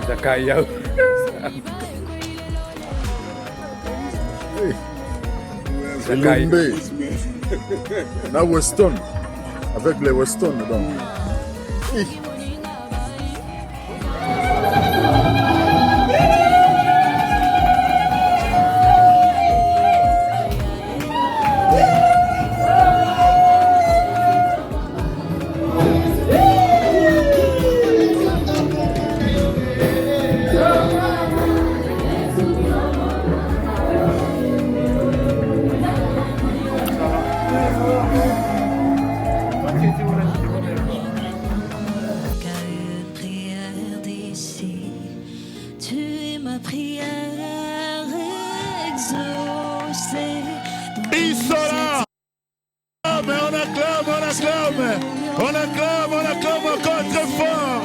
Zakaya. C'est Lumbe. Là, Weston. Avec les Weston dedans. On acclame encore très fort.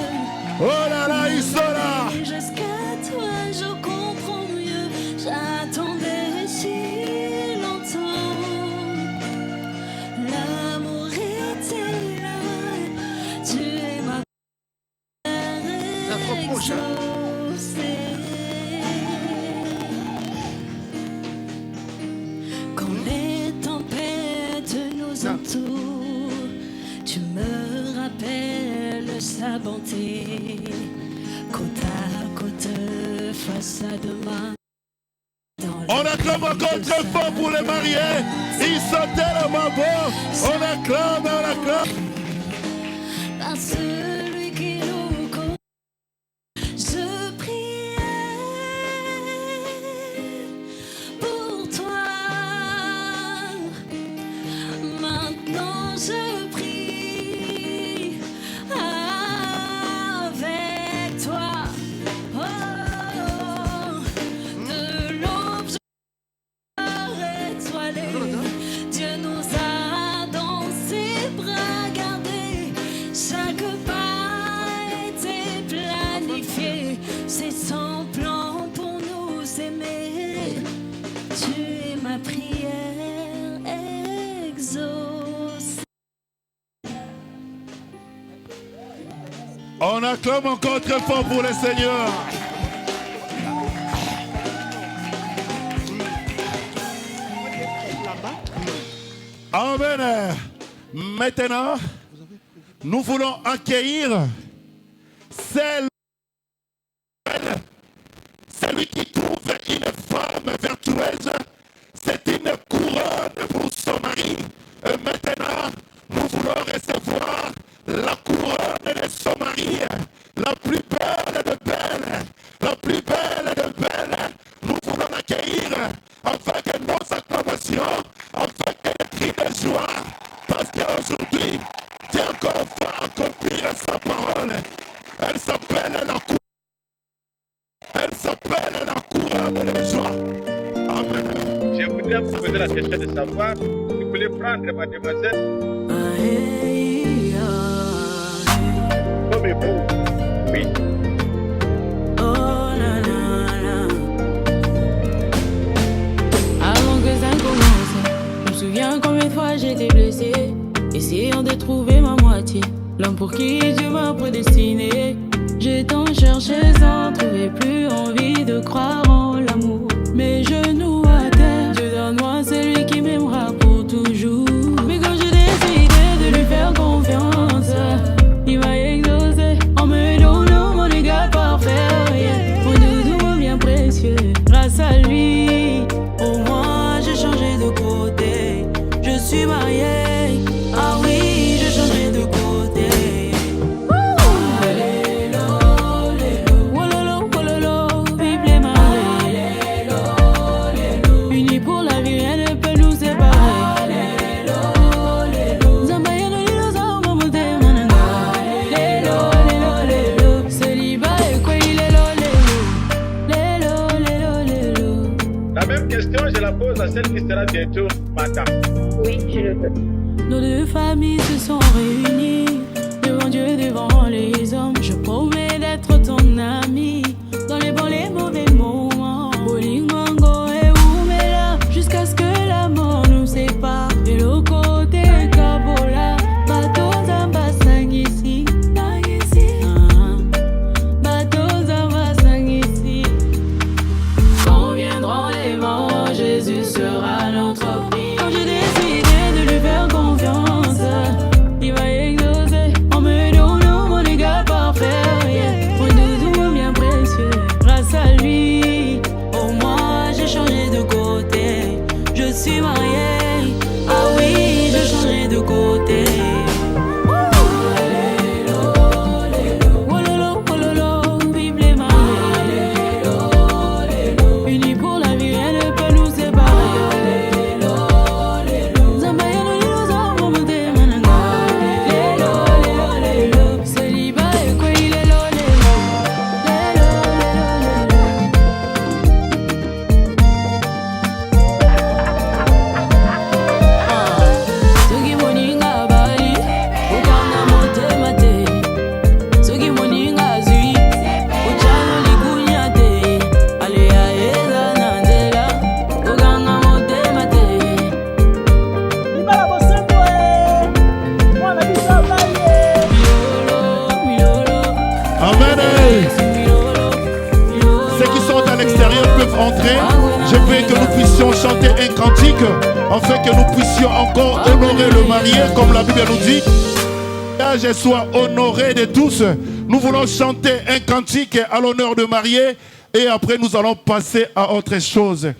Oh là là, ils sont là. Jusqu'à toi, je comprends mieux. J'attendais si longtemps. L'amour était là. Tu es ma quand les tempêtes nous entourent, tu me rappelles sa bonté. Côte à côte, face à demain. On acclame encore très fort pour les mariés. Ils sont tellement beaux. On acclame, on acclame. Par celui qui nous connaît, je priais pour toi. Maintenant je prie avec toi. Oh, de l'aube étoilée, Dieu nous a dans ses bras gardés. Chaque pas était planifié, c'est son plan pour nous aimer. Tu es ma prière exaucée. On acclame encore très fort pour le Seigneur. Amen. Maintenant, nous voulons accueillir celui qui trouve une femme vertueuse. C'est une couronne pour son mari. Et maintenant, nous voulons recevoir la couronne de son mari. La plus belle de belles. La plus belle de belles. Nous voulons l'accueillir avec nos acclamations, avec des cris de joie. Parce qu'aujourd'hui, Dieu encore va accomplir sa parole. Elle s'appelle la couronne. Elle s'appelle la couronne de joie. Amen. Je voudrais vous poser la question de savoir si vous voulez prendre mademoiselle comme époux. Oui. Avant que ça commence, je me souviens combien de fois j'ai été blessée, essayant de trouver ma moitié, l'homme pour qui Dieu m'a prédestiné. J'ai tant cherché sans trouver, plus envie de croire en l'amour. Mes genoux à terre, Dieu donne-moi celui qui m'aimera pour toujours. Mais quand j'ai décidé de lui faire confiance, il m'a exaucé en me donnant mon égale parfait, yeah. Mon doudou, mon bien précieux. Grâce à lui, au moins j'ai changé de côté. Je suis mariée, ah oui, j'ai changé de côté. Unis pour la vie, rien ne peut nous séparer. Zambayano liloza mamote mananga. Lelo, lelo, lelo. Célibat et quoi il est lo, lelo. Lelo, lelo, lelo. La même question, je la pose à celle qui sera bientôt madame. Oui, je le veux. Nos deux familles se sont réunies devant Dieu, devant les hommes. Je promets d'être ton ami dans les bons, les mauvais moments. Bolingongo et Oumela, jusqu'à ce que la mort nous peuvent entrer. Je prie que nous puissions chanter un cantique afin que nous puissions encore honorer le marié comme la Bible nous dit. Que soit honoré de tous. Nous voulons chanter un cantique à l'honneur de marié et après nous allons passer à autre chose.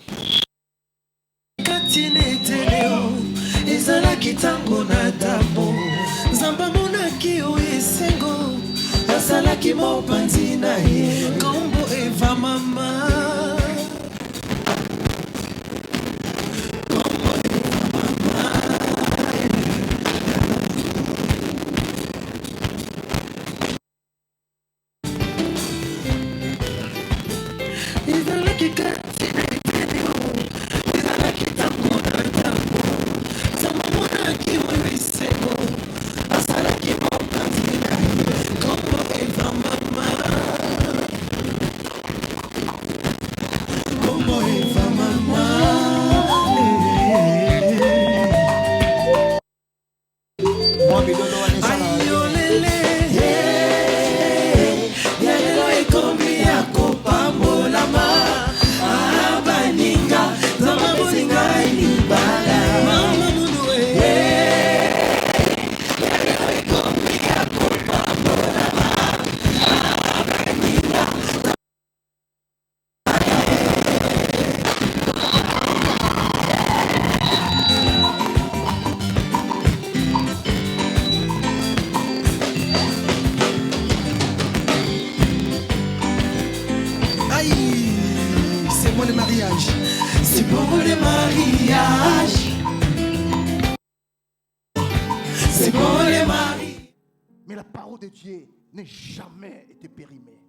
N'est jamais été périmée.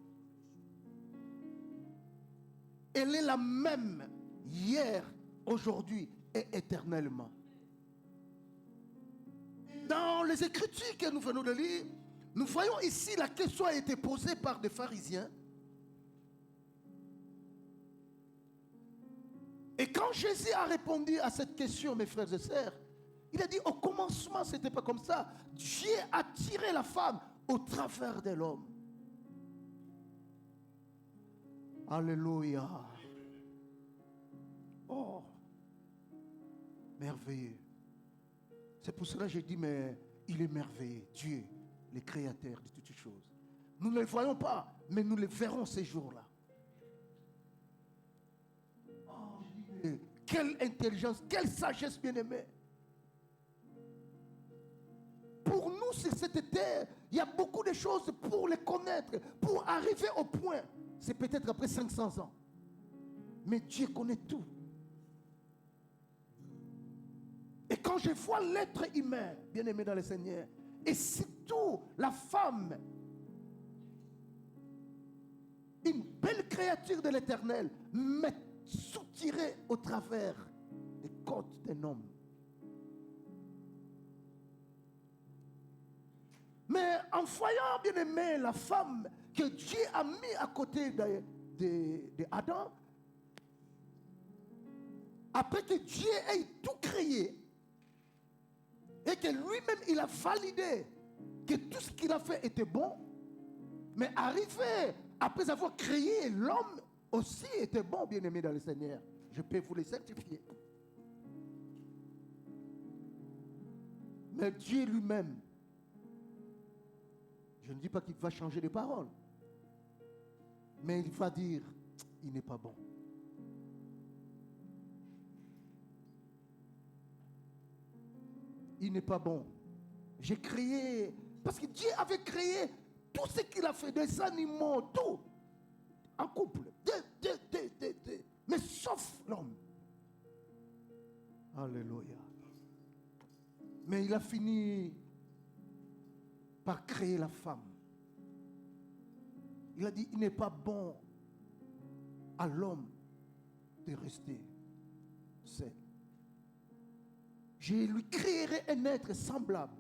Elle est la même hier, aujourd'hui et éternellement. Dans les Écritures que nous venons de lire, nous voyons ici la question a été posée par des pharisiens. Et quand Jésus a répondu à cette question, mes frères et sœurs, il a dit au commencement, ce n'était pas comme ça. Dieu a tiré la femme au travers de l'homme. Alléluia. Oh, merveilleux. C'est pour cela que j'ai dit, mais il est merveilleux. Dieu, le créateur de toutes choses. Nous ne le voyons pas, mais nous le verrons ces jours-là. Oh, quelle intelligence, quelle sagesse, bien-aimée. Pour nous, sur cette terre, il y a beaucoup de choses pour les connaître, pour arriver au point. C'est peut-être après 500 ans. Mais Dieu connaît tout. Et quand je vois l'être humain, bien aimé dans le Seigneur, et surtout la femme, une belle créature de l'Éternel, mais soutirée au travers des côtes d'un homme. Mais en voyant, bien aimé, la femme que Dieu a mis à côté d'Adam, après que Dieu ait tout créé, et que lui-même il a validé que tout ce qu'il a fait était bon, mais arrivé après avoir créé l'homme aussi était bon, bien aimé dans le Seigneur. Je peux vous le certifier. Mais Dieu lui-même, je ne dis pas qu'il va changer de parole, mais il va dire, il n'est pas bon. Il n'est pas bon. J'ai créé, parce que Dieu avait créé tout ce qu'il a fait, des animaux, tout, en couple, mais sauf l'homme. Alléluia. Mais il a fini par créer la femme. Il a dit, il n'est pas bon à l'homme de rester seul. Je lui créerai un être semblable.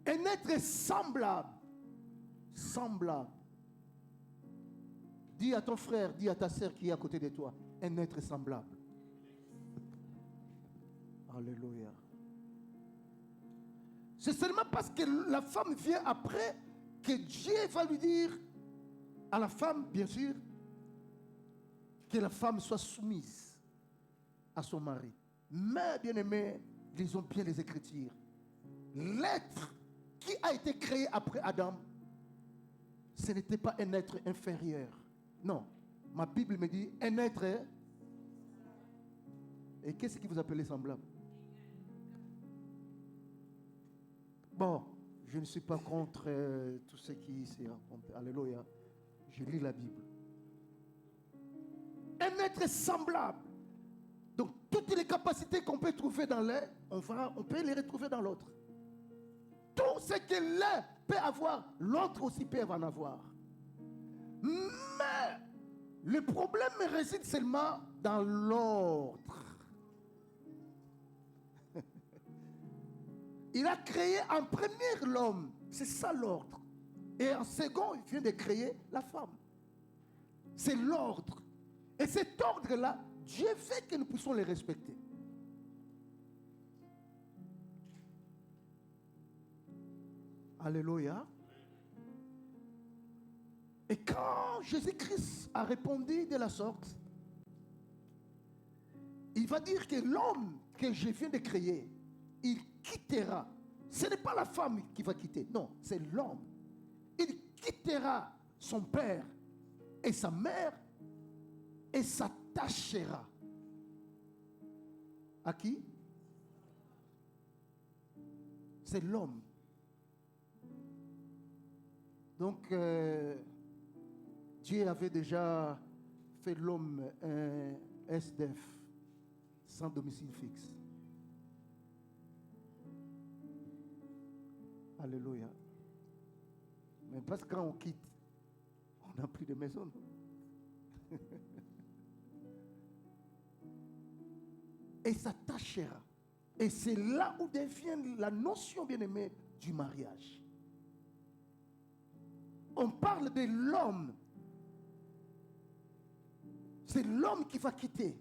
Un être semblable. Semblable. Dis à ton frère, dis à ta sœur qui est à côté de toi, un être semblable. Alléluia. C'est seulement parce que la femme vient après que Dieu va lui dire, à la femme, bien sûr, que la femme soit soumise à son mari. Mais, bien aimé, lisons bien les Écritures. L'être qui a été créé après Adam, ce n'était pas un être inférieur. Non, ma Bible me dit un être. Et qu'est-ce qui vous appelez semblable? Bon, je ne suis pas contre tout ce qui s'est raconté. Alléluia. Je lis la Bible. Un être semblable. Donc, toutes les capacités qu'on peut trouver dans l'un, on peut les retrouver dans l'autre. Tout ce que l'un peut avoir, l'autre aussi peut en avoir. Mais le problème réside seulement dans l'ordre. Il a créé en premier l'homme. C'est ça l'ordre. Et en second, il vient de créer la femme. C'est l'ordre. Et cet ordre-là, Dieu fait que nous puissions les respecter. Alléluia. Et quand Jésus-Christ a répondu de la sorte, il va dire que l'homme que je viens de créer, il quittera. Ce n'est pas la femme qui va quitter, non, c'est l'homme. Il quittera son père et sa mère et s'attachera. À qui? C'est l'homme. Donc, Dieu avait déjà fait l'homme un SDF, sans domicile fixe. Alléluia. Mais parce que quand on quitte, on n'a plus de maison. Et s'attachera. Et c'est là où devient la notion, bien-aimée, du mariage. On parle de l'homme. C'est l'homme qui va quitter.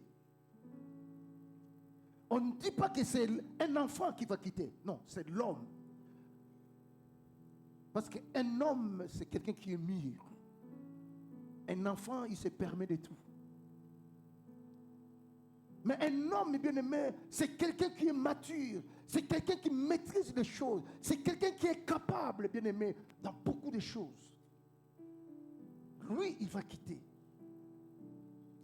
On ne dit pas que c'est un enfant qui va quitter. Non, c'est l'homme. Parce qu'un homme, c'est quelqu'un qui est mûr. Un enfant, il se permet de tout. Mais un homme, bien aimé, c'est quelqu'un qui est mature. C'est quelqu'un qui maîtrise les choses. C'est quelqu'un qui est capable, bien aimé, dans beaucoup de choses. Lui, il va quitter.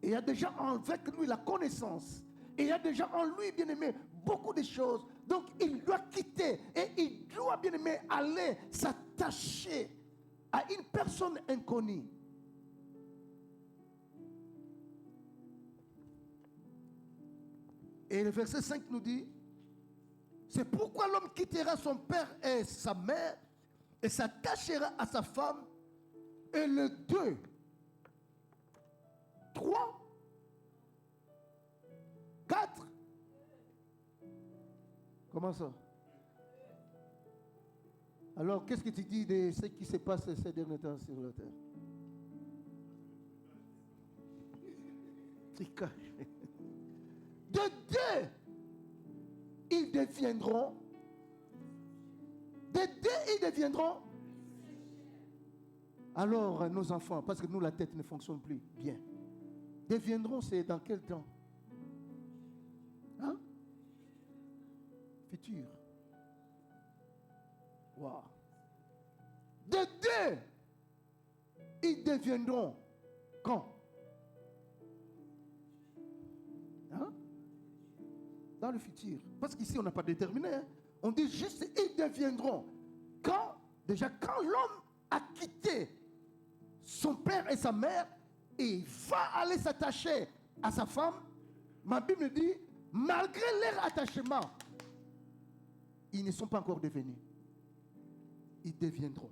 Et il y a déjà avec lui la connaissance. Et il y a déjà en lui, bien aimé, beaucoup de choses. Donc, il doit quitter. Et il doit, bien aimé, aller s'attacher à une personne inconnue. Et le verset 5 nous dit, c'est pourquoi l'homme quittera son père et sa mère et s'attachera à sa femme. Et le 2, 3, 4. Comment ça? Alors, qu'est-ce que tu dis de ce qui se passe ces derniers temps sur la terre? De deux, ils deviendront. De deux, ils deviendront. Alors, nos enfants, parce que nous, la tête ne fonctionne plus bien. Deviendront, c'est dans quel temps? Hein? Futur. Wow. De deux, ils deviendront quand? Hein? Dans le futur. Parce qu'ici, on n'a pas déterminé. Hein? On dit juste, ils deviendront. Quand? Déjà, quand l'homme a quitté son père et sa mère, et il va aller s'attacher à sa femme, ma Bible dit, malgré leur attachement, ils ne sont pas encore devenus. Ils deviendront.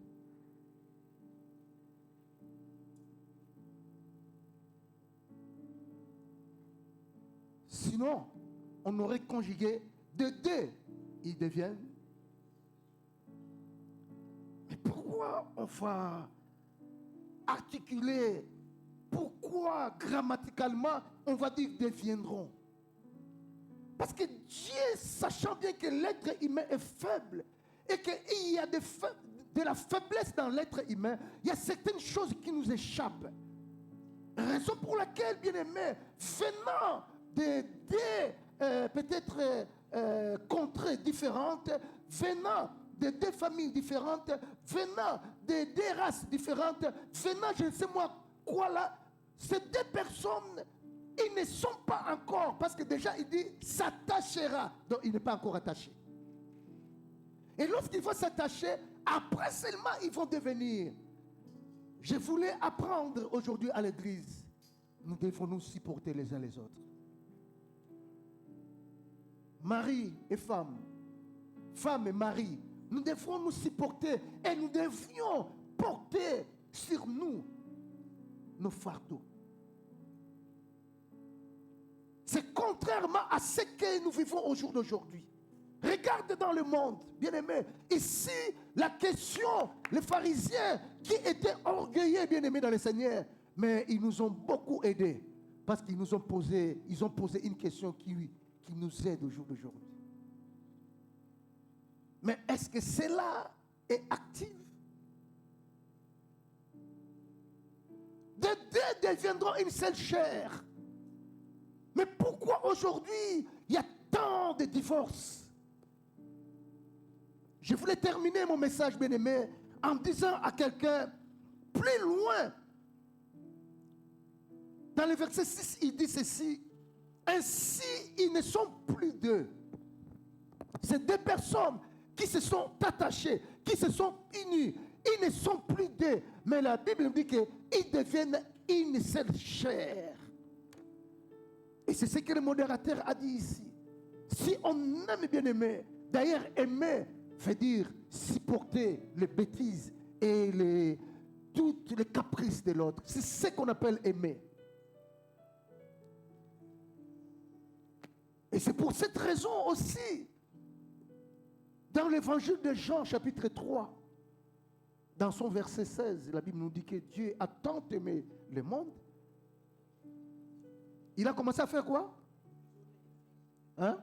Sinon, on aurait conjugué de deux, ils deviennent. Mais pourquoi on va articuler? Pourquoi grammaticalement on va dire deviendront? Parce que Dieu, sachant bien que l'être humain est faible et qu'il y a des de la faiblesse dans l'être humain, il y a certaines choses qui nous échappent. Raison pour laquelle, bien aimé, venant peut-être contrées différentes, venant de deux familles différentes, venant de deux races différentes, venant je ne sais moi quoi là, ces deux personnes, ils ne sont pas encore, parce que déjà il dit s'attachera, donc il n'est pas encore attaché. Et lorsqu'il faut s'attacher, après seulement ils vont devenir. Je voulais apprendre aujourd'hui à l'église, nous devons nous supporter les uns les autres. Mari et femme, femme et mari, nous devrons nous supporter et nous devions porter sur nous nos fardeaux. C'est contrairement à ce que nous vivons au jour d'aujourd'hui. Regarde dans le monde, bien-aimés. Ici, la question, les pharisiens qui étaient orgueilleux, bien-aimés dans le Seigneur, mais ils nous ont beaucoup aidés parce qu'ils nous ont posé, une question qui nous aide au jour d'aujourd'hui. Mais est-ce que cela est actif? De deux deviendront une seule chair. Mais pourquoi aujourd'hui il y a tant de divorces? Je voulais terminer mon message, bien-aimé, en disant à quelqu'un, plus loin, dans le verset 6, il dit ceci: ainsi, ils ne sont plus deux. C'est deux personnes qui se sont attachées, qui se sont unies. Ils ne sont plus deux. Mais la Bible nous dit qu'ils deviennent une seule chair. Et c'est ce que le modérateur a dit ici. Si on aime, bien-aimé, d'ailleurs aimer veut dire supporter les bêtises et toutes les caprices de l'autre. C'est ce qu'on appelle aimer. Et c'est pour cette raison aussi, dans l'évangile de Jean, chapitre 3, dans son verset 16, la Bible nous dit que Dieu a tant aimé le monde. Il a commencé à faire quoi? Hein?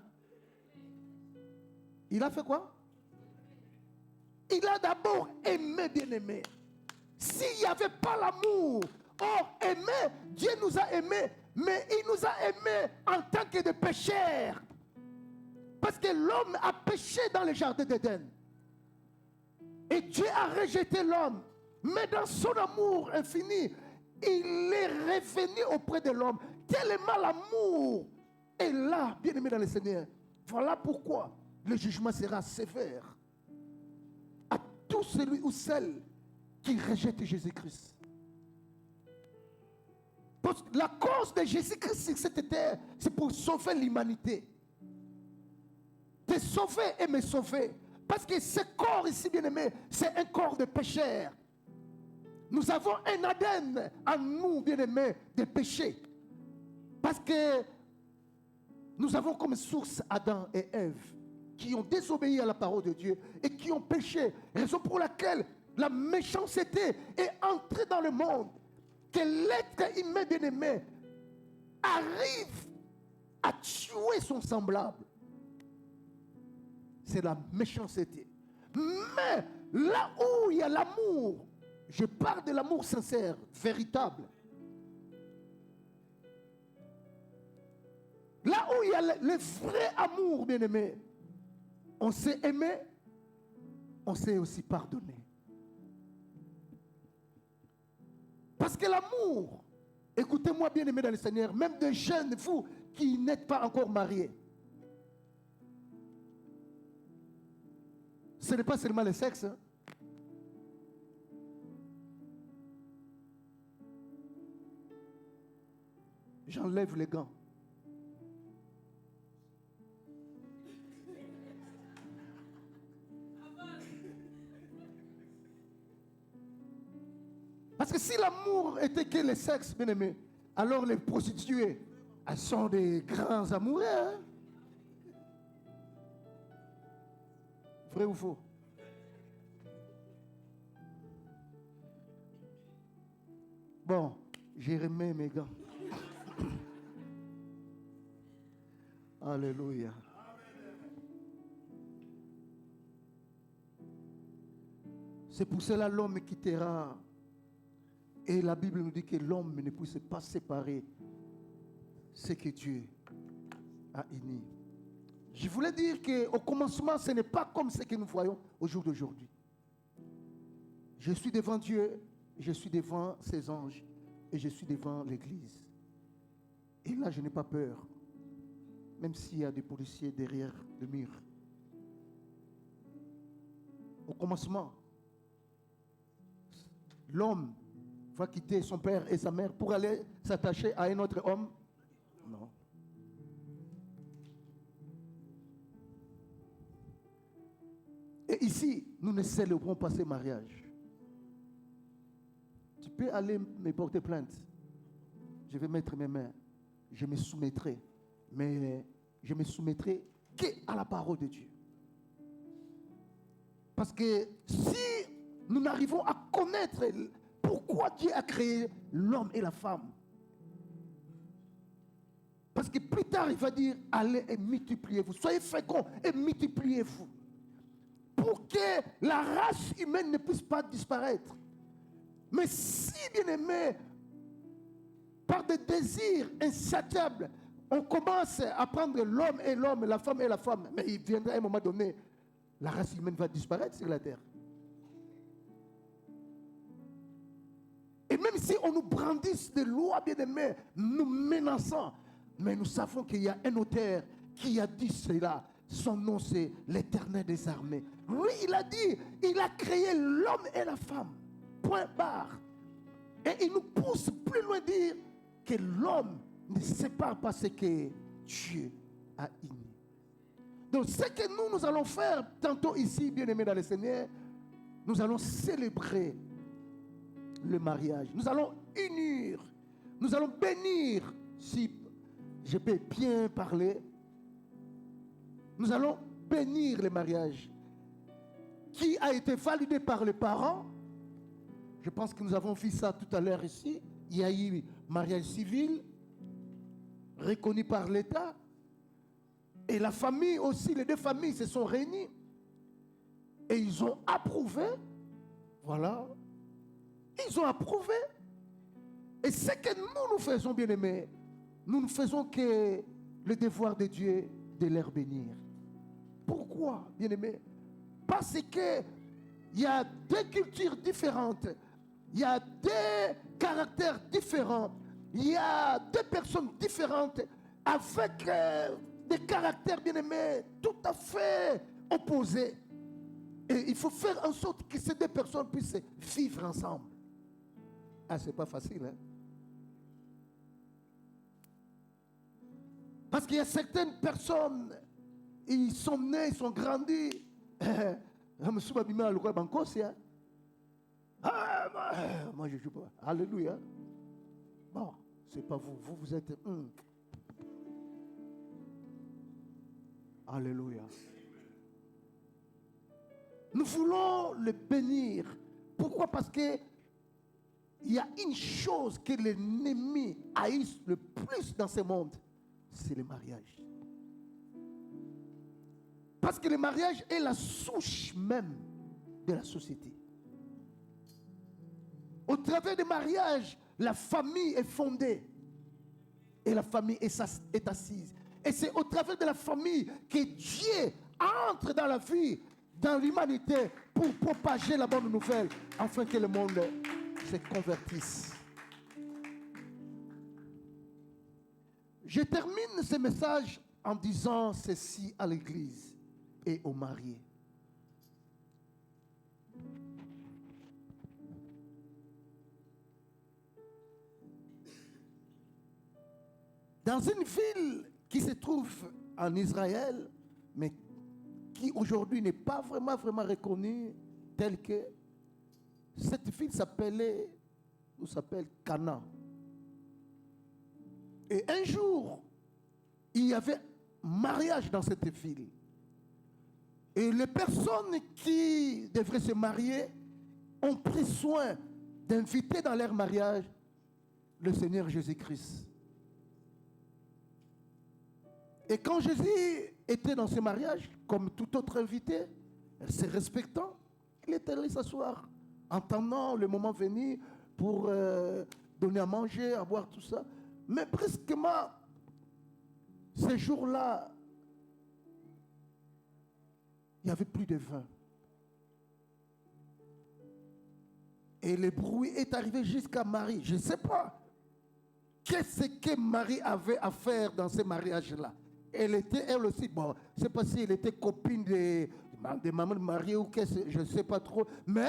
Il a fait quoi? Il a d'abord aimé, bien-aimé. S'il n'y avait pas l'amour, aimer, Dieu nous a aimés, mais il nous a aimés en tant que des pécheurs. Parce que l'homme a péché dans le jardin d'Éden. Et Dieu a rejeté l'homme. Mais dans son amour infini, il est revenu auprès de l'homme. Tellement l'amour est là, bien-aimé dans le Seigneur. Voilà pourquoi le jugement sera sévère à tout celui ou celle qui rejette Jésus-Christ. Parce que la cause de Jésus-Christ sur cette terre, c'est pour sauver l'humanité. Te sauver et me sauver. Parce que ce corps ici, bien-aimé, c'est un corps de pécheurs. Nous avons un Aden en nous, bien-aimé, de péché. Parce que nous avons comme source Adam et Ève qui ont désobéi à la parole de Dieu et qui ont péché. Raison pour laquelle la méchanceté est entrée dans le monde. Que l'être humain, bien-aimé, arrive à tuer son semblable. C'est la méchanceté. Mais là où il y a l'amour, je parle de l'amour sincère, véritable. Là où il y a le vrai amour, bien-aimé, on sait aimer, on sait aussi pardonner. Parce que l'amour, écoutez-moi bien-aimé dans le Seigneur, même des jeunes, vous qui n'êtes pas encore mariés, ce n'est pas seulement le sexe. Hein? J'enlève les gants. Parce que si l'amour était que le sexe, bien aimé, alors les prostituées, elles sont des grands amoureux. Hein? Vrai ou faux? Bon, j'ai remis mes gants. Alléluia. C'est pour cela l'homme quittera. Et la Bible nous dit que l'homme ne puisse pas séparer ce que Dieu a uni. Je voulais dire qu'au commencement, ce n'est pas comme ce que nous voyons au jour d'aujourd'hui. Je suis devant Dieu, je suis devant ses anges et je suis devant l'Église. Et là, je n'ai pas peur, même s'il y a des policiers derrière le mur. Au commencement, l'homme va quitter son père et sa mère pour aller s'attacher à un autre homme? Non. Et ici, nous ne célébrons pas ce mariage. Tu peux aller me porter plainte. Je vais mettre mes mains. Je me soumettrai. Mais je me soumettrai qu'à la parole de Dieu. Parce que si nous n'arrivons à connaître pourquoi Dieu a créé l'homme et la femme, parce que plus tard il va dire allez et multipliez-vous, soyez féconds et multipliez-vous, pour que la race humaine ne puisse pas disparaître. Mais si, bien aimé, par des désirs insatiables, on commence à prendre l'homme et l'homme, la femme et la femme, mais il viendra un moment donné, la race humaine va disparaître sur la terre. Et même si on nous brandisse des lois, bien aimées, nous menaçant, mais nous savons qu'il y a un auteur qui a dit cela. Son nom, c'est l'Éternel des armées. Lui, il a dit, il a créé l'homme et la femme. Point barre. Et il nous pousse plus loin de dire que l'homme ne sépare pas ce que Dieu a uni. Donc, ce que nous allons faire tantôt ici, bien aimés dans le Seigneur, nous allons célébrer le mariage. Nous allons unir. Nous allons bénir, si je peux bien parler. Nous allons bénir le mariage qui a été validé par les parents. Je pense que nous avons vu ça tout à l'heure ici. Il y a eu mariage civil reconnu par l'État. Et la famille aussi, les deux familles se sont réunies. Et ils ont approuvé. Voilà. Ils ont approuvé. Et ce que nous faisons, bien aimés, nous ne faisons que le devoir de Dieu de les bénir. Pourquoi, bien aimés? Parce que il y a deux cultures différentes. Il y a deux caractères différents. Il y a deux personnes différentes avec des caractères, bien aimés, tout à fait opposés. Et il faut faire en sorte que ces deux personnes puissent vivre ensemble. Ah, c'est pas facile, hein? Parce qu'il y a certaines personnes, ils sont nés, ils sont grandis. Moi, je ne joue pas. Alléluia. Bon, c'est pas vous. Vous êtes... Alléluia. Nous voulons le bénir. Pourquoi? Parce que il y a une chose que l'ennemi haït le plus dans ce monde, c'est le mariage. Parce que le mariage est la souche même de la société. Au travers du mariage, la famille est fondée et la famille est assise. Et c'est au travers de la famille que Dieu entre dans la vie, dans l'humanité, pour propager la bonne nouvelle, afin que le monde se convertisse. Je termine ce message en disant ceci à l'Église et aux mariés. Dans une ville qui se trouve en Israël, mais qui aujourd'hui n'est pas vraiment reconnue telle que, cette ville s'appelle Canaan. Et un jour, il y avait mariage dans cette ville. Et les personnes qui devraient se marier ont pris soin d'inviter dans leur mariage le Seigneur Jésus-Christ. Et quand Jésus était dans ce mariage, comme tout autre invité, se respectant, Il est allé s'asseoir, attendant le moment venu pour donner à manger, à boire, tout ça. Mais brusquement, ces jours-là, il n'y avait plus de vin. Et le bruit est arrivé jusqu'à Marie. Je ne sais pas. Qu'est-ce que Marie avait à faire dans ce mariage-là? Elle était, elle aussi, bon, je ne sais pas si elle était copine de maman de Marie ou qu'est-ce, je ne sais pas trop. Mais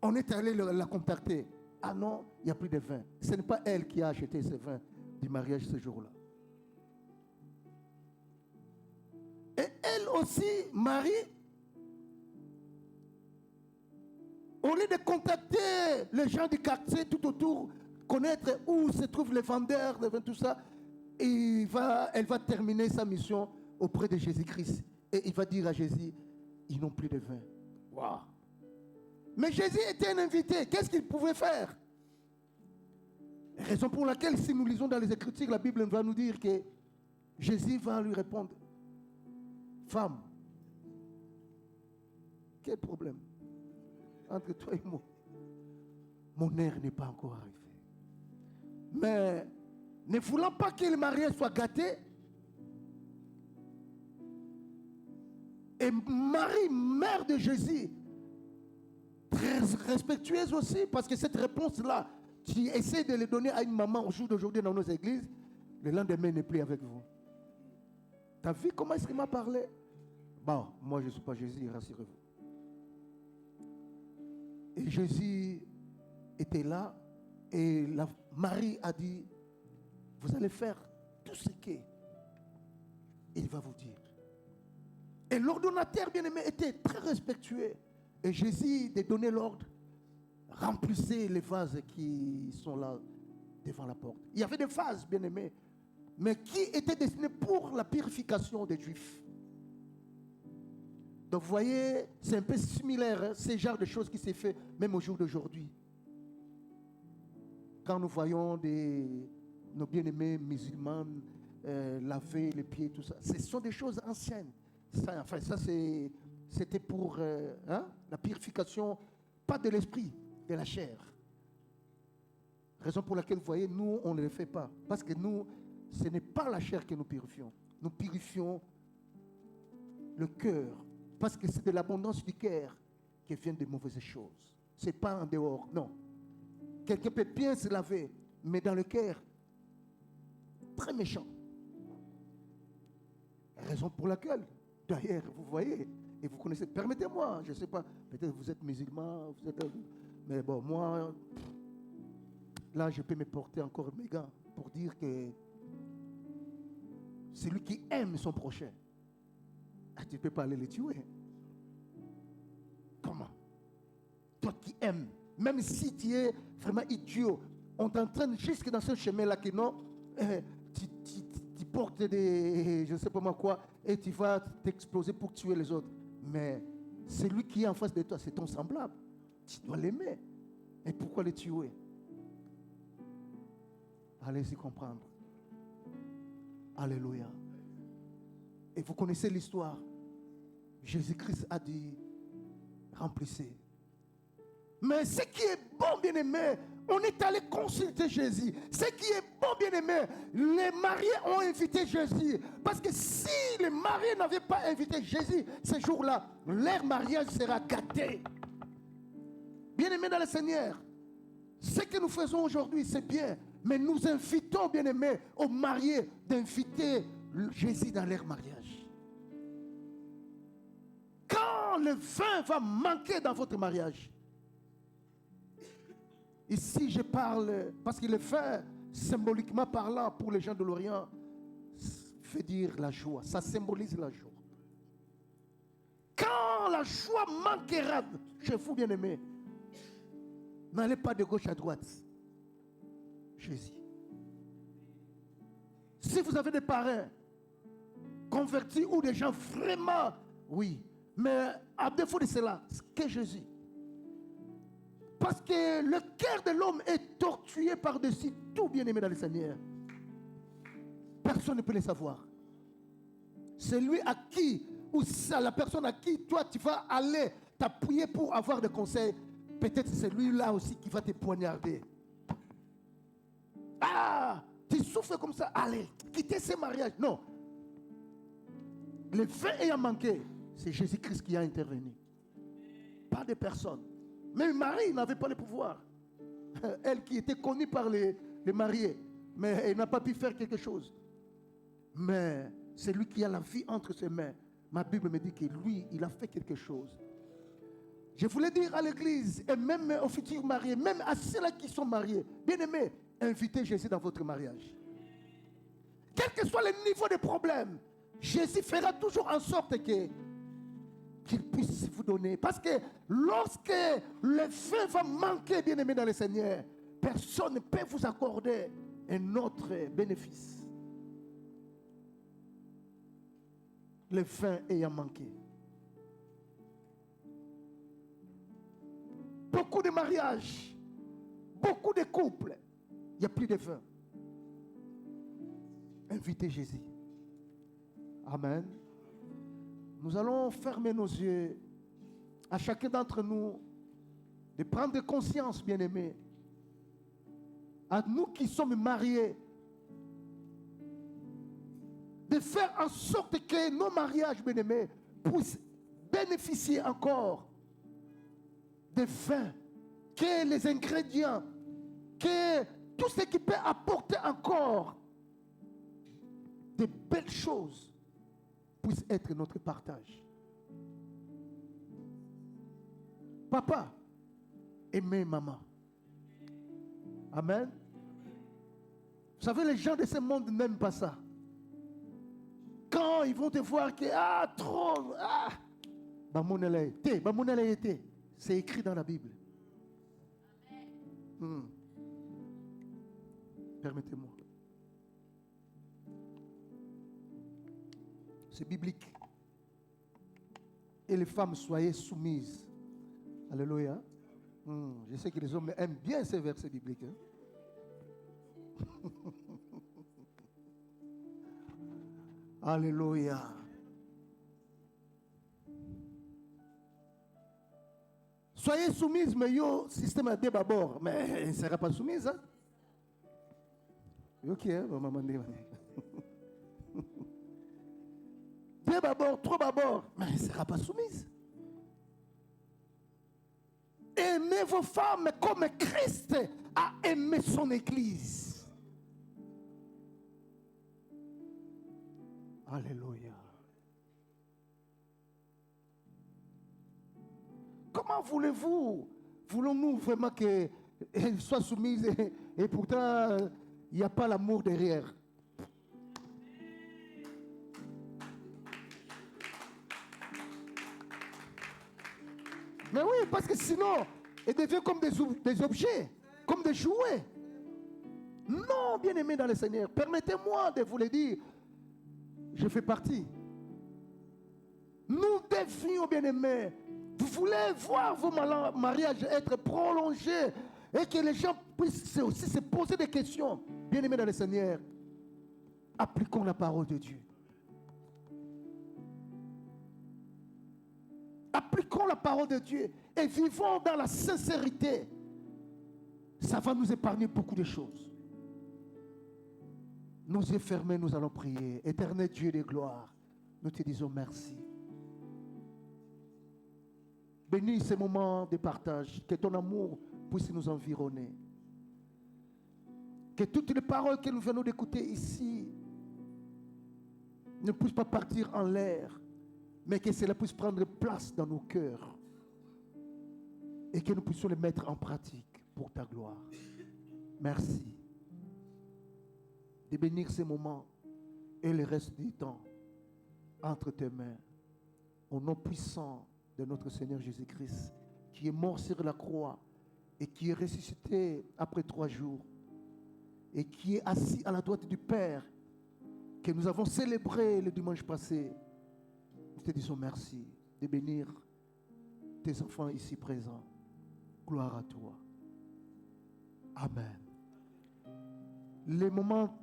on est allé la contacter. Ah non, il n'y a plus de vin. Ce n'est pas elle qui a acheté ce vin du mariage ce jour-là. Et elle aussi, Marie, au lieu de contacter les gens du quartier tout autour, connaître où se trouvent les vendeurs de vin, tout ça, elle va terminer sa mission auprès de Jésus-Christ. Et il va dire à Jésus, ils n'ont plus de vin. Wow. Mais Jésus était un invité. Qu'est-ce qu'il pouvait faire? Raison pour laquelle, si nous lisons dans les Écritures, la Bible va nous dire que Jésus va lui répondre, femme, quel problème entre toi et moi? Mon heure n'est pas encore arrivée. Mais ne voulant pas que le mariage soit gâté, et Marie, mère de Jésus, très respectueuse aussi, parce que cette réponse-là, tu essaies de le donner à une maman au jour d'aujourd'hui dans nos églises, le lendemain n'est plus avec vous. Tu as vu comment est-ce qu'il m'a parlé? Bon, moi je ne suis pas Jésus, rassurez-vous. Et Jésus était là, et Marie a dit, vous allez faire tout ce qu'il va vous dire. Et l'ordonnateur bien-aimé était très respectueux. Et Jésus de donner l'ordre, remplissez les vases qui sont là devant la porte. Il y avait des vases bien-aimés, mais qui étaient destinés pour la purification des Juifs. Donc vous voyez, c'est un peu similaire, hein, ce genre de choses qui s'est fait même au jour d'aujourd'hui. Quand nous voyons nos bien-aimés musulmans laver les pieds, tout ça, ce sont des choses anciennes. Ça, enfin, ça c'était pour la purification, pas de l'esprit, de la chair. Raison pour laquelle, vous voyez, nous, on ne le fait pas. Parce que nous, ce n'est pas la chair que nous purifions. Nous purifions le cœur. Parce que c'est de l'abondance du cœur qui vient de mauvaises choses. Ce n'est pas en dehors, non. Quelqu'un peut bien se laver, mais dans le cœur, très méchant. Raison pour laquelle, d'ailleurs, vous voyez, et vous connaissez, permettez-moi, je ne sais pas, peut-être vous êtes musulman, mais bon, moi, là, je peux me porter encore mes gants pour dire que celui qui aime son prochain, tu ne peux pas aller le tuer. Comment? Toi qui aimes, même si tu es vraiment idiot, on t'entraîne jusque dans ce chemin-là que non, tu portes des, je ne sais pas moi quoi, et tu vas t'exploser pour tuer les autres. Mais celui qui est en face de toi, c'est ton semblable. Tu dois l'aimer. Et pourquoi le tuer? Allez-y comprendre. Alléluia. Et vous connaissez l'histoire. Jésus-Christ a dit, remplissez. Mais ce qui est bon, bien-aimé, on est allé consulter Jésus. Ce qui est bon, bien-aimé, les mariés ont invité Jésus. Parce que si les mariés n'avaient pas invité Jésus ce jour-là, leur mariage sera gâté. Bien-aimé dans le Seigneur, ce que nous faisons aujourd'hui, c'est bien. Mais nous invitons, bien-aimés, aux mariés d'inviter Jésus dans leur mariage. Quand le vin va manquer dans votre mariage, ici je parle, parce que le vin, symboliquement parlant, pour les gens de l'Orient, fait dire la joie, ça symbolise la joie. Quand la joie manquera chez vous, bien-aimés, n'allez pas de gauche à droite. Jésus. Si vous avez des parrains convertis ou des gens vraiment, oui, mais à défaut de cela, que Jésus. Parce que le cœur de l'homme est tortué par-dessus tout, bien-aimé dans le Seigneur. Personne ne peut le savoir. C'est lui à qui, ou c'est la personne à qui toi tu vas aller tu as prié pour avoir des conseils, peut-être c'est lui-là aussi qui va te poignarder. Ah, tu souffres comme ça, allez, quittez ce mariage. Non. Le vin ayant manqué, c'est Jésus-Christ qui a intervenu. Pas de personne. Même Marie n'avait pas le pouvoir. Elle qui était connue par les mariés, mais elle n'a pas pu faire quelque chose. Mais c'est lui qui a la vie entre ses mains. Ma Bible me dit que lui, il a fait quelque chose. Je voulais dire à l'église, et même aux futurs mariés, même à ceux-là qui sont mariés, bien aimés, invitez Jésus dans votre mariage. Quel que soit le niveau de problème, Jésus fera toujours en sorte qu'il puisse vous donner. Parce que lorsque le feu va manquer, bien aimé dans le Seigneur, personne ne peut vous accorder un autre bénéfice. Le vin ayant manqué. Beaucoup de mariages, beaucoup de couples, il n'y a plus de vin. Invitez Jésus. Amen. Nous allons fermer nos yeux à chacun d'entre nous de prendre conscience, bien-aimés, à nous qui sommes mariés, de faire en sorte que nos mariages, bien-aimés, puissent bénéficier encore de vin, que les ingrédients, que tout ce qui peut apporter encore de belles choses puisse être notre partage. Papa, aimez maman. Amen. Vous savez, les gens de ce monde n'aiment pas ça. Quand ils vont te voir que, trop, c'est écrit dans la Bible. Permettez-moi. C'est biblique. Et les femmes, soyez soumises. Alléluia. Je sais que les hommes aiment bien ces versets bibliques. Alléluia. Soyez soumises, mais yo, système à d'abord. Mais elle ne sera pas soumise. Hein? Ok, maman. D'abord, trop d'abord, mais elle ne sera pas soumise. Aimez vos femmes comme Christ a aimé son Église. Alléluia. Comment voulons-nous vraiment qu'elle soit soumise et pourtant il n'y a pas l'amour derrière? Mais oui, parce que sinon, elle devient comme des objets, comme des jouets. Non, bien-aimés dans le Seigneur, permettez-moi de vous le dire, je fais partie. Nous devions, bien-aimés, vous voulez voir vos mariages être prolongés et que les gens puissent aussi se poser des questions. Bien-aimés dans le Seigneur, appliquons la parole de Dieu. Appliquons la parole de Dieu et vivons dans la sincérité. Ça va nous épargner beaucoup de choses. Nos yeux fermés, nous allons prier. Éternel Dieu de gloire, nous te disons merci. Bénis ces moments de partage, que ton amour puisse nous environner. Que toutes les paroles que nous venons d'écouter ici ne puissent pas partir en l'air, mais que cela puisse prendre place dans nos cœurs et que nous puissions les mettre en pratique pour ta gloire. Merci de bénir ces moments et le reste du temps entre tes mains, au nom puissant de notre Seigneur Jésus-Christ, qui est mort sur la croix et qui est ressuscité après 3 jours et qui est assis à la droite du Père, que nous avons célébré le dimanche passé. Nous te disons merci de bénir tes enfants ici présents. Gloire à toi. Amen. Le moment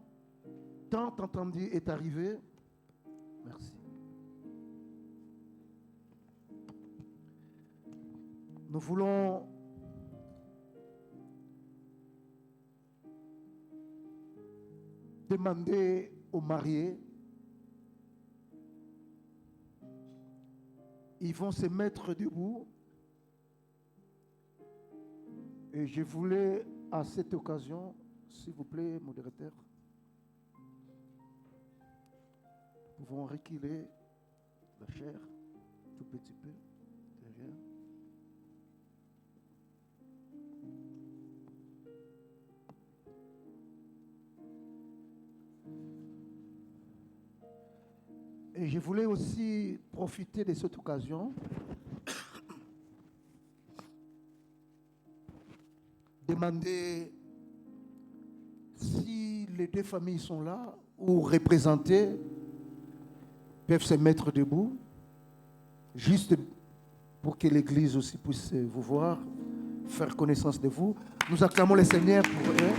tant entendu est arrivé. Merci. Nous voulons demander aux mariés, ils vont se mettre debout. Et je voulais, à cette occasion, s'il vous plaît, modérateur, nous pouvons reculer la chair tout petit peu derrière. Et je voulais aussi profiter de cette occasion demander si les deux familles sont là ou représentées, peuvent se mettre debout, juste pour que l'Église aussi puisse vous voir, faire connaissance de vous. Nous acclamons le Seigneur pour eux.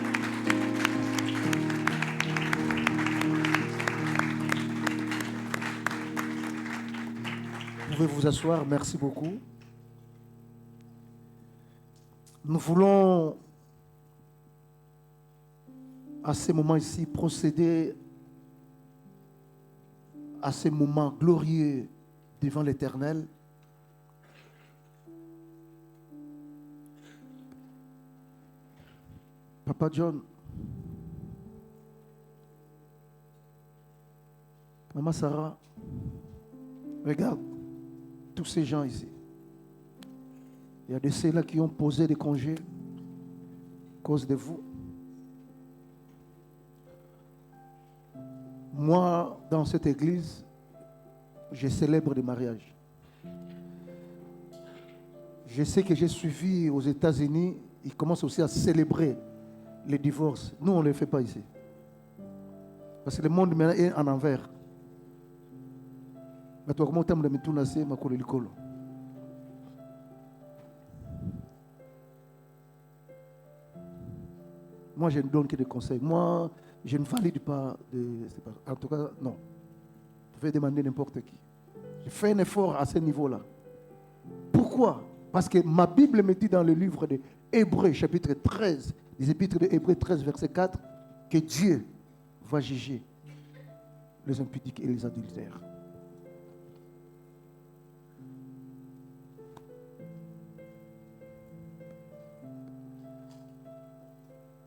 Vous pouvez vous asseoir, merci beaucoup. Nous voulons, à ce moment ici, procéder à ce moment glorieux devant l'Éternel. Papa John, Maman Sarah, regarde tous ces gens ici. Il y a de ceux-là qui ont posé des congés à cause de vous. Moi, dans cette église, je célèbre des mariages. Je sais que j'ai suivi aux États-Unis, ils commencent aussi à célébrer les divorces. Nous, on ne les fait pas ici. Parce que le monde maintenant est en envers. Moi, je ne donne que des conseils. Moi, je ne valide pas. En tout cas, non. Vous pouvez demander n'importe qui. Je fais un effort à ce niveau-là. Pourquoi? Parce que ma Bible me dit dans le livre de Hébreux, chapitre 13, les épîtres de Hébreux 13, verset 4, que Dieu va juger les impudiques et les adultères.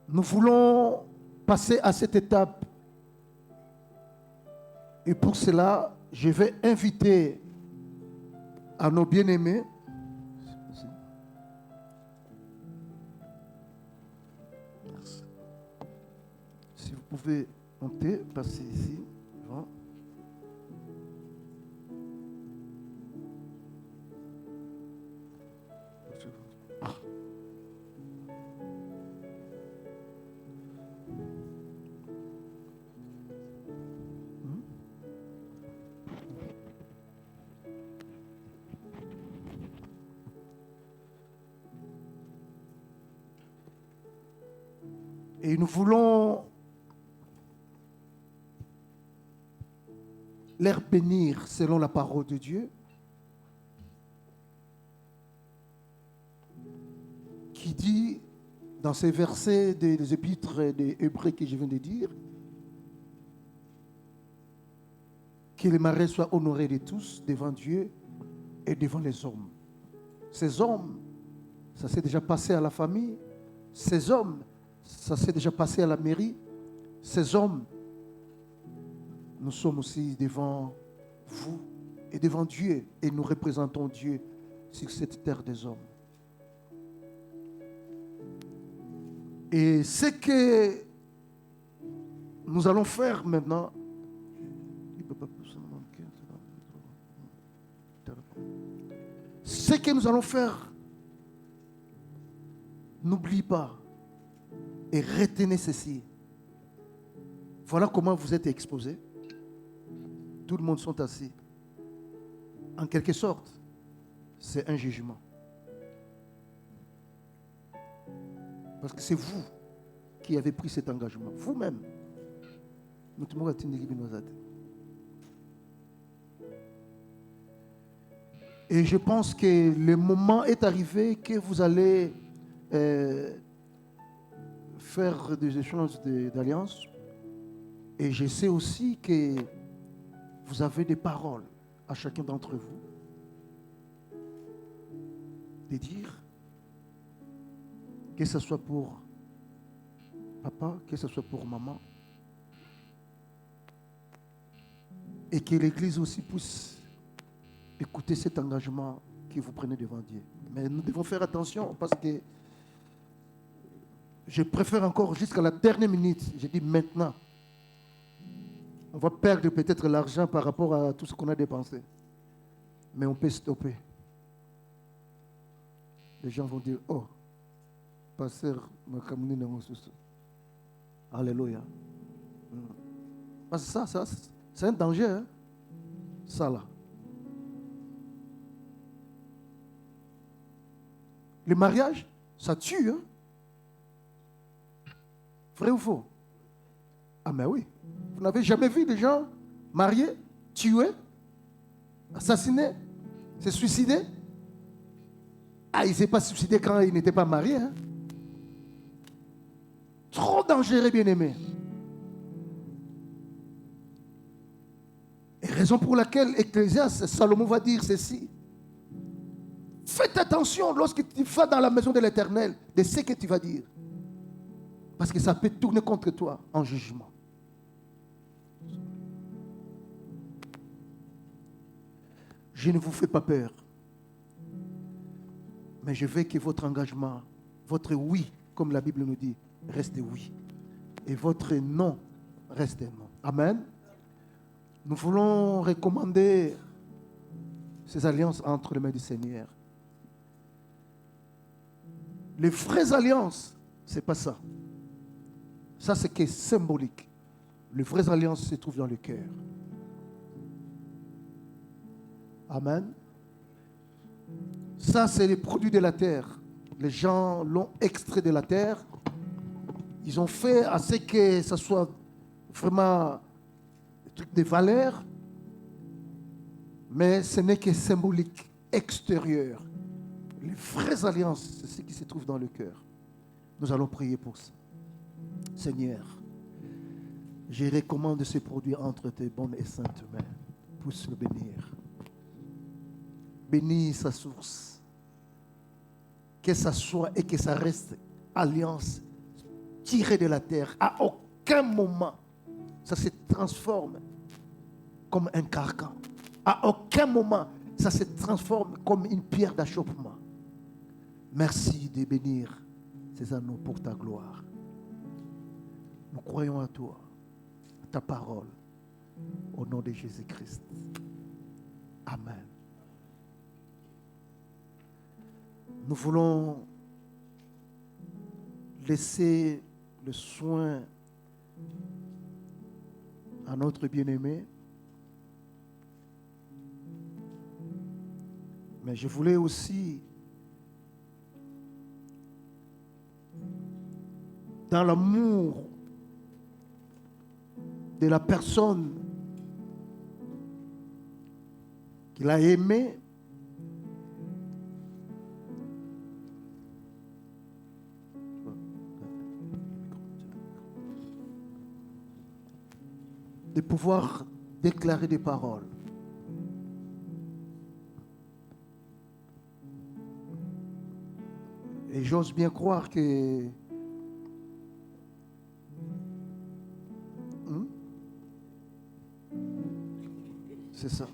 Nous voulons passer à cette étape. Et pour cela, je vais inviter à nos bien-aimés si vous pouvez monter, passer ici. Devant. Et nous voulons les bénir selon la parole de Dieu, qui dit dans ces versets des épîtres des Hébreux que je viens de dire, que les mariés soient honorés de tous devant Dieu et devant les hommes. Ces hommes, ça s'est déjà passé à la famille. Ces hommes, ça s'est déjà passé à la mairie. Ces hommes, nous sommes aussi devant vous et devant Dieu. Et nous représentons Dieu sur cette terre des hommes. Et ce que nous allons faire maintenant, ce que nous allons faire, n'oublie pas et retenez ceci. Voilà comment vous êtes exposés. Tout le monde sont assis. En quelque sorte, c'est un jugement. Parce que c'est vous qui avez pris cet engagement. Vous-même. Et je pense que le moment est arrivé que vous allez faire des échanges d'alliance. Et je sais aussi que vous avez des paroles à chacun d'entre vous. De dire, que ce soit pour papa, que ce soit pour maman, et que l'Église aussi puisse écouter cet engagement que vous prenez devant Dieu. Mais nous devons faire attention parce que je préfère encore jusqu'à la dernière minute, je dis maintenant, on va perdre peut-être l'argent par rapport à tout ce qu'on a dépensé. Mais on peut stopper. Les gens vont dire, oh, pasteur, alléluia. Parce que ça c'est un danger, hein? Ça là. Le mariage, ça tue, hein? Vrai ou faux? Ah mais oui. Vous n'avez jamais vu des gens mariés, tués, assassinés, se suicider? Ah, il ne s'est pas suicidé quand il n'était pas marié, hein? Trop dangereux, bien-aimé. Et raison pour laquelle Ecclésiaste, Salomon va dire ceci. Faites attention lorsque tu vas dans la maison de l'Éternel de ce que tu vas dire. Parce que ça peut tourner contre toi en jugement. Je ne vous fais pas peur. Mais je veux que votre engagement, votre oui, comme la Bible nous dit, reste oui. Et votre non reste non. Amen. Nous voulons recommander ces alliances entre les mains du Seigneur. Les vraies alliances, ce n'est pas ça. Ça, c'est que symbolique. Les vraies alliances se trouvent dans le cœur. Amen. Ça, c'est les produits de la terre. Les gens l'ont extrait de la terre. Ils ont fait à ce que ça soit vraiment des trucs de valeur. Mais ce n'est que symbolique, extérieur. Les vraies alliances, c'est ce qui se trouve dans le cœur. Nous allons prier pour ça. Seigneur, je recommande ce produit entre tes bonnes et saintes mains. Puisse le bénir. Bénis sa source. Que ça soit et que ça reste alliance tirée de la terre. À aucun moment, ça se transforme comme un carcan. À aucun moment, ça se transforme comme une pierre d'achoppement. Merci de bénir ces anneaux pour ta gloire. Nous croyons à toi, à ta parole, au nom de Jésus-Christ. Amen. Nous voulons laisser le soin à notre bien-aimé. Mais je voulais aussi, dans l'amour de la personne qu'il a aimée, de pouvoir déclarer des paroles. Et j'ose bien croire que c'est ça.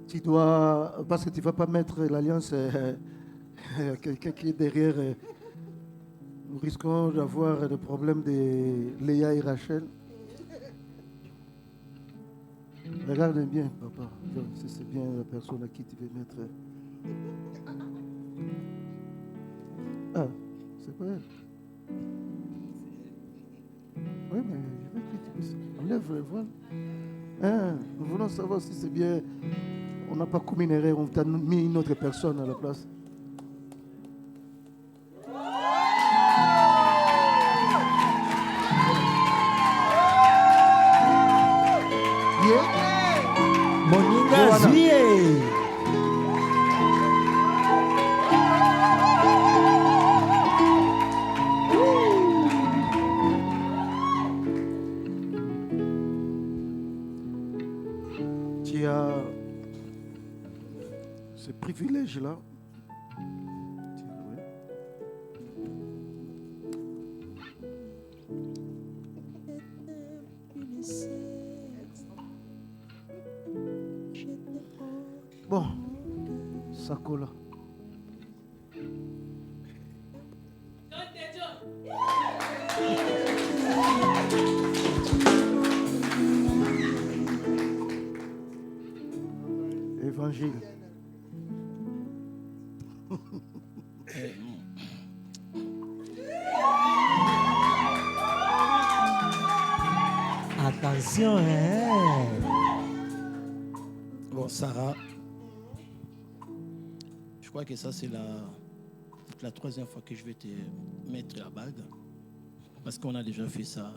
Tu dois, parce que tu ne vas pas mettre l'alliance quelqu'un qui est derrière. Nous risquons d'avoir des problèmes de Léa et Rachel. Regarde bien, papa. Si c'est bien la personne à qui tu veux mettre. Ah, c'est pas elle. Oui, mais je veux que tu puisses. Enlève le voile. Hein, nous voulons savoir si c'est bien. On n'a pas commis une erreur, on t'a mis une autre personne à la place. Juillet. Moninga Juillet. Tu as ce privilège-là. Bon, Sakola. Évangile. Attention, hein. Bon, Sarah, je crois que ça, c'est la troisième fois que je vais te mettre la bague. Parce qu'on a déjà fait ça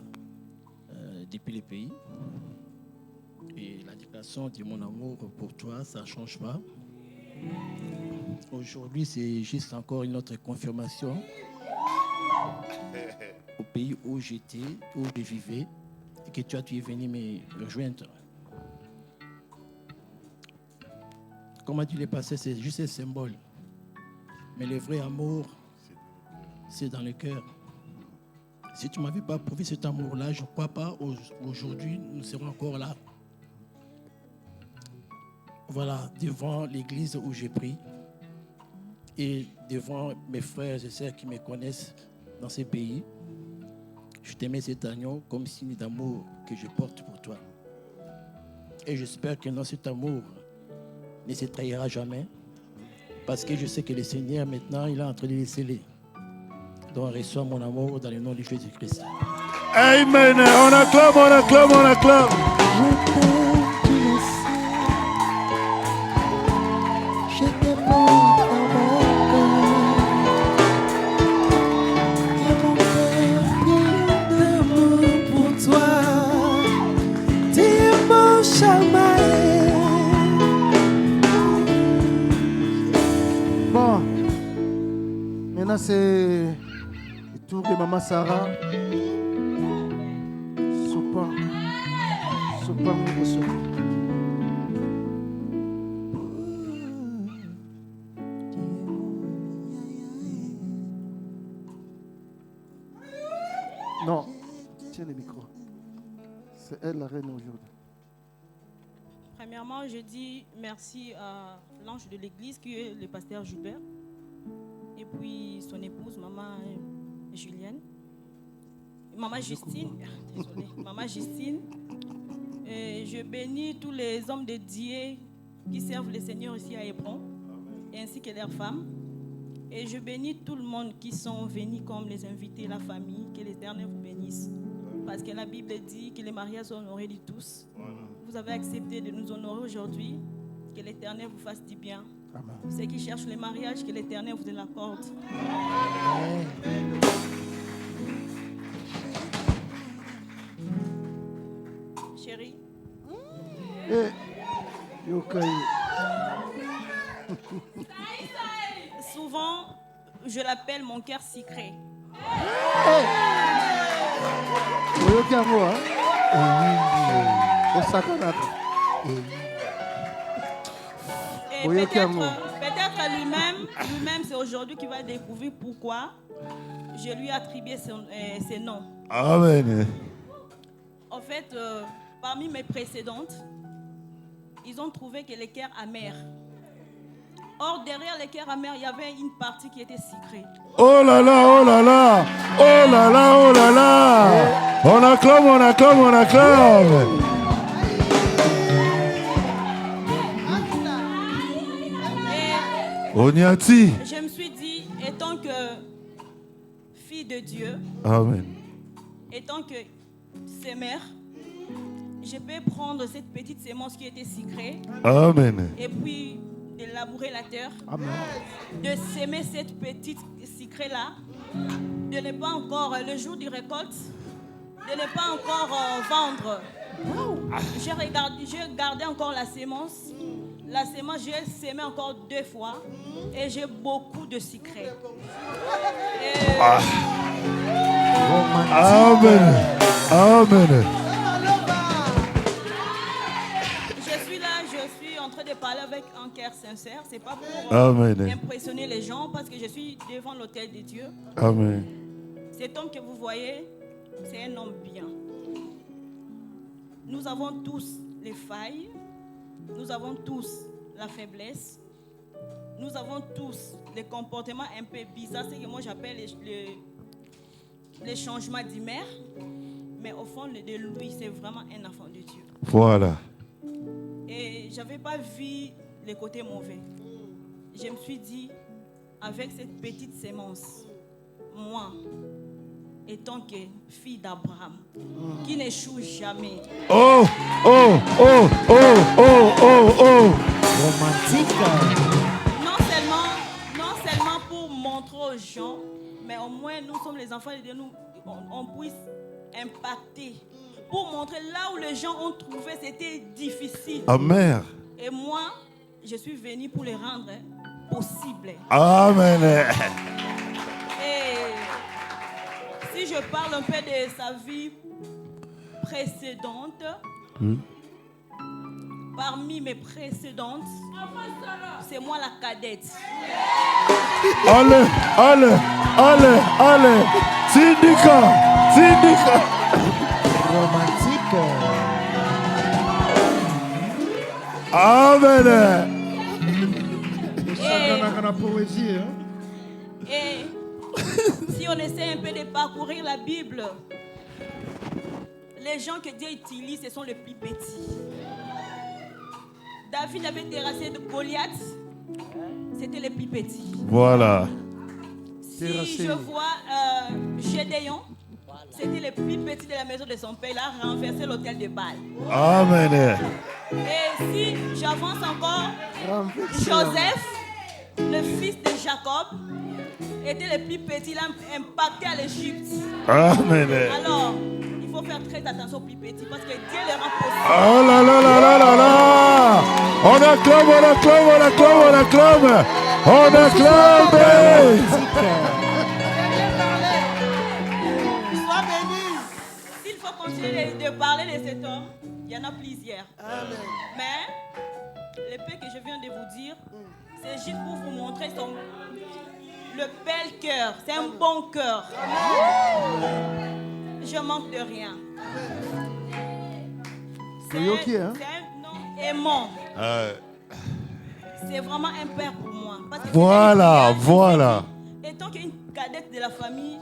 depuis les pays. Et la déclaration de mon amour pour toi, ça ne change pas. Aujourd'hui, c'est juste encore une autre confirmation au pays où j'étais, où je vivais, et que tu es venu me rejoindre. Comment tu l'es passé, c'est juste un symbole. Mais le vrai amour, c'est dans le cœur. Si tu ne m'avais pas prouvé cet amour-là, je ne crois pas aujourd'hui nous serons encore là. Voilà, devant l'église où j'ai pris et devant mes frères et sœurs qui me connaissent dans ces pays, je t'aimais cet agneau comme signe d'amour que je porte pour toi. Et j'espère que dans cet amour ne se trahira jamais, parce que je sais que le Seigneur maintenant il est en train de les sceller. Donc reçois mon amour dans le nom de Jésus-Christ. Amen. On acclame, on acclame, on acclame. Je te porte dans mon cœur. Et mon cœur d'amour pour toi. Tu es mon chamaï. Bon, maintenant c'est le tour de Maman Sarah. Sopa, non, tiens le micro. C'est elle la reine aujourd'hui. Premièrement, je dis merci à l'ange de l'église qui est le pasteur Gilbert. Et puis son épouse, maman Julienne. Maman Justine. Désolée. Maman Justine. Et je bénis tous les hommes de Dieu qui servent le Seigneur ici à Hébron, ainsi que leurs femmes. Et je bénis tout le monde qui sont venus comme les invités, la famille. Que l'Éternel vous bénisse. Parce que la Bible dit que les mariages sont honorés de tous. Voilà. Vous avez accepté de nous honorer aujourd'hui. Que l'Éternel vous fasse du bien. Amen. Ceux qui cherchent le mariage, que l'Éternel vous l'accorde. Amen. Chérie. Souvent, je l'appelle mon cœur secret. Et peut-être lui-même, c'est aujourd'hui qu'il va découvrir pourquoi je lui ai attribué ses noms. Amen. En fait, parmi mes précédentes, ils ont trouvé que les cœurs amers. Or, derrière les cœurs amers, il y avait une partie qui était secrète. Oh là là, oh là là, oh là là, oh là là. On acclame, on acclame, on acclame. Onyati. Je me suis dit, étant que fille de Dieu, amen. Étant que ses mères, je peux prendre cette petite sémence qui était secrète. Amen. Et puis de labourer la terre. Amen. De s'aimer cette petite secret-là. De ne pas encore, le jour du récolte, de ne pas encore vendre. J'ai gardé encore la sémence. La sémence, j'ai sémé encore 2 fois. Et j'ai beaucoup de secrets. Amen. Amen. Je suis là, je suis en train de parler avec un cœur sincère. C'est pas pour impressionner les gens, parce que je suis devant l'autel de Dieu. Amen. Cet homme que vous voyez, c'est un homme bien. Nous avons tous les failles, nous avons tous la faiblesse, nous avons tous les comportements un peu bizarres, c'est que moi j'appelle les changements d'humeur, mais au fond de lui, c'est vraiment un enfant de Dieu. Voilà. Et je n'avais pas vu les côtés mauvais. Je me suis dit, avec cette petite sémence, moi, étant que fille d'Abraham, qui n'échoue jamais. Oh, oh, oh, oh, oh, oh, oh. Romantique. Non seulement pour montrer aux gens, mais au moins nous sommes les enfants de Dieu, on puisse impacter. Pour montrer là où les gens ont trouvé c'était difficile. Amen. Et moi, je suis venue pour les rendre possibles. Amen. Et si je parle un peu de sa vie précédente, parmi mes précédentes, c'est moi la cadette. Allez, allez, allez, allez. Syndicat, syndicat. Romantique. Amen. Et si on essaie un peu de parcourir la Bible, les gens que Dieu utilise, ce sont les plus petits. David avait terrassé de Goliath, c'était les plus petits. Voilà. Si je vois Gédéon, c'était le plus petit de la maison de son père, il a renversé l'autel de Baal. Amen. Et si j'avance encore, Joseph, le fils de Jacob, était le plus petit, il a impacté à l'Égypte. Amen. Alors, il faut faire très attention aux plus petits parce que Dieu les rend possible. Oh là là là là là là. On acclame, on acclame, on acclame, on acclame. On acclame. Sois béni. S'il faut continuer de parler de cet homme, il y en a plusieurs. Mais le peu que je viens de vous dire, c'est juste pour vous montrer le bel cœur. C'est un bon cœur. Je manque de rien. C'est un homme aimant. C'est vraiment un père pour moi. Parce que Voilà, voilà. étant qu'une cadette de la famille,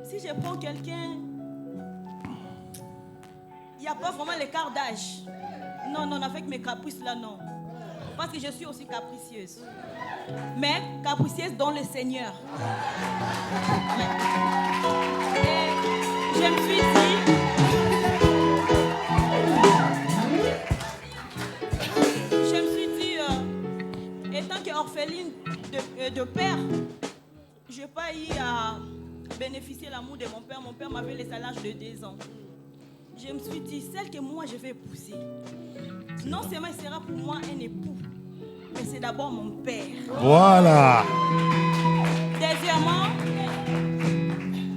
si je prends quelqu'un, il n'y a pas vraiment l'écart d'âge. Non, avec mes caprices là, non. Parce que je suis aussi capricieuse. Mais capricieuse dans le Seigneur. Et je me suis dit, étant qu'orpheline de père, je n'ai pas eu à bénéficier de l'amour de mon père. Mon père m'avait laissé à l'âge de 2 ans. Je me suis dit, celle que moi je vais épouser, non seulement il sera pour moi un époux, mais c'est d'abord mon père. Voilà. Deuxièmement,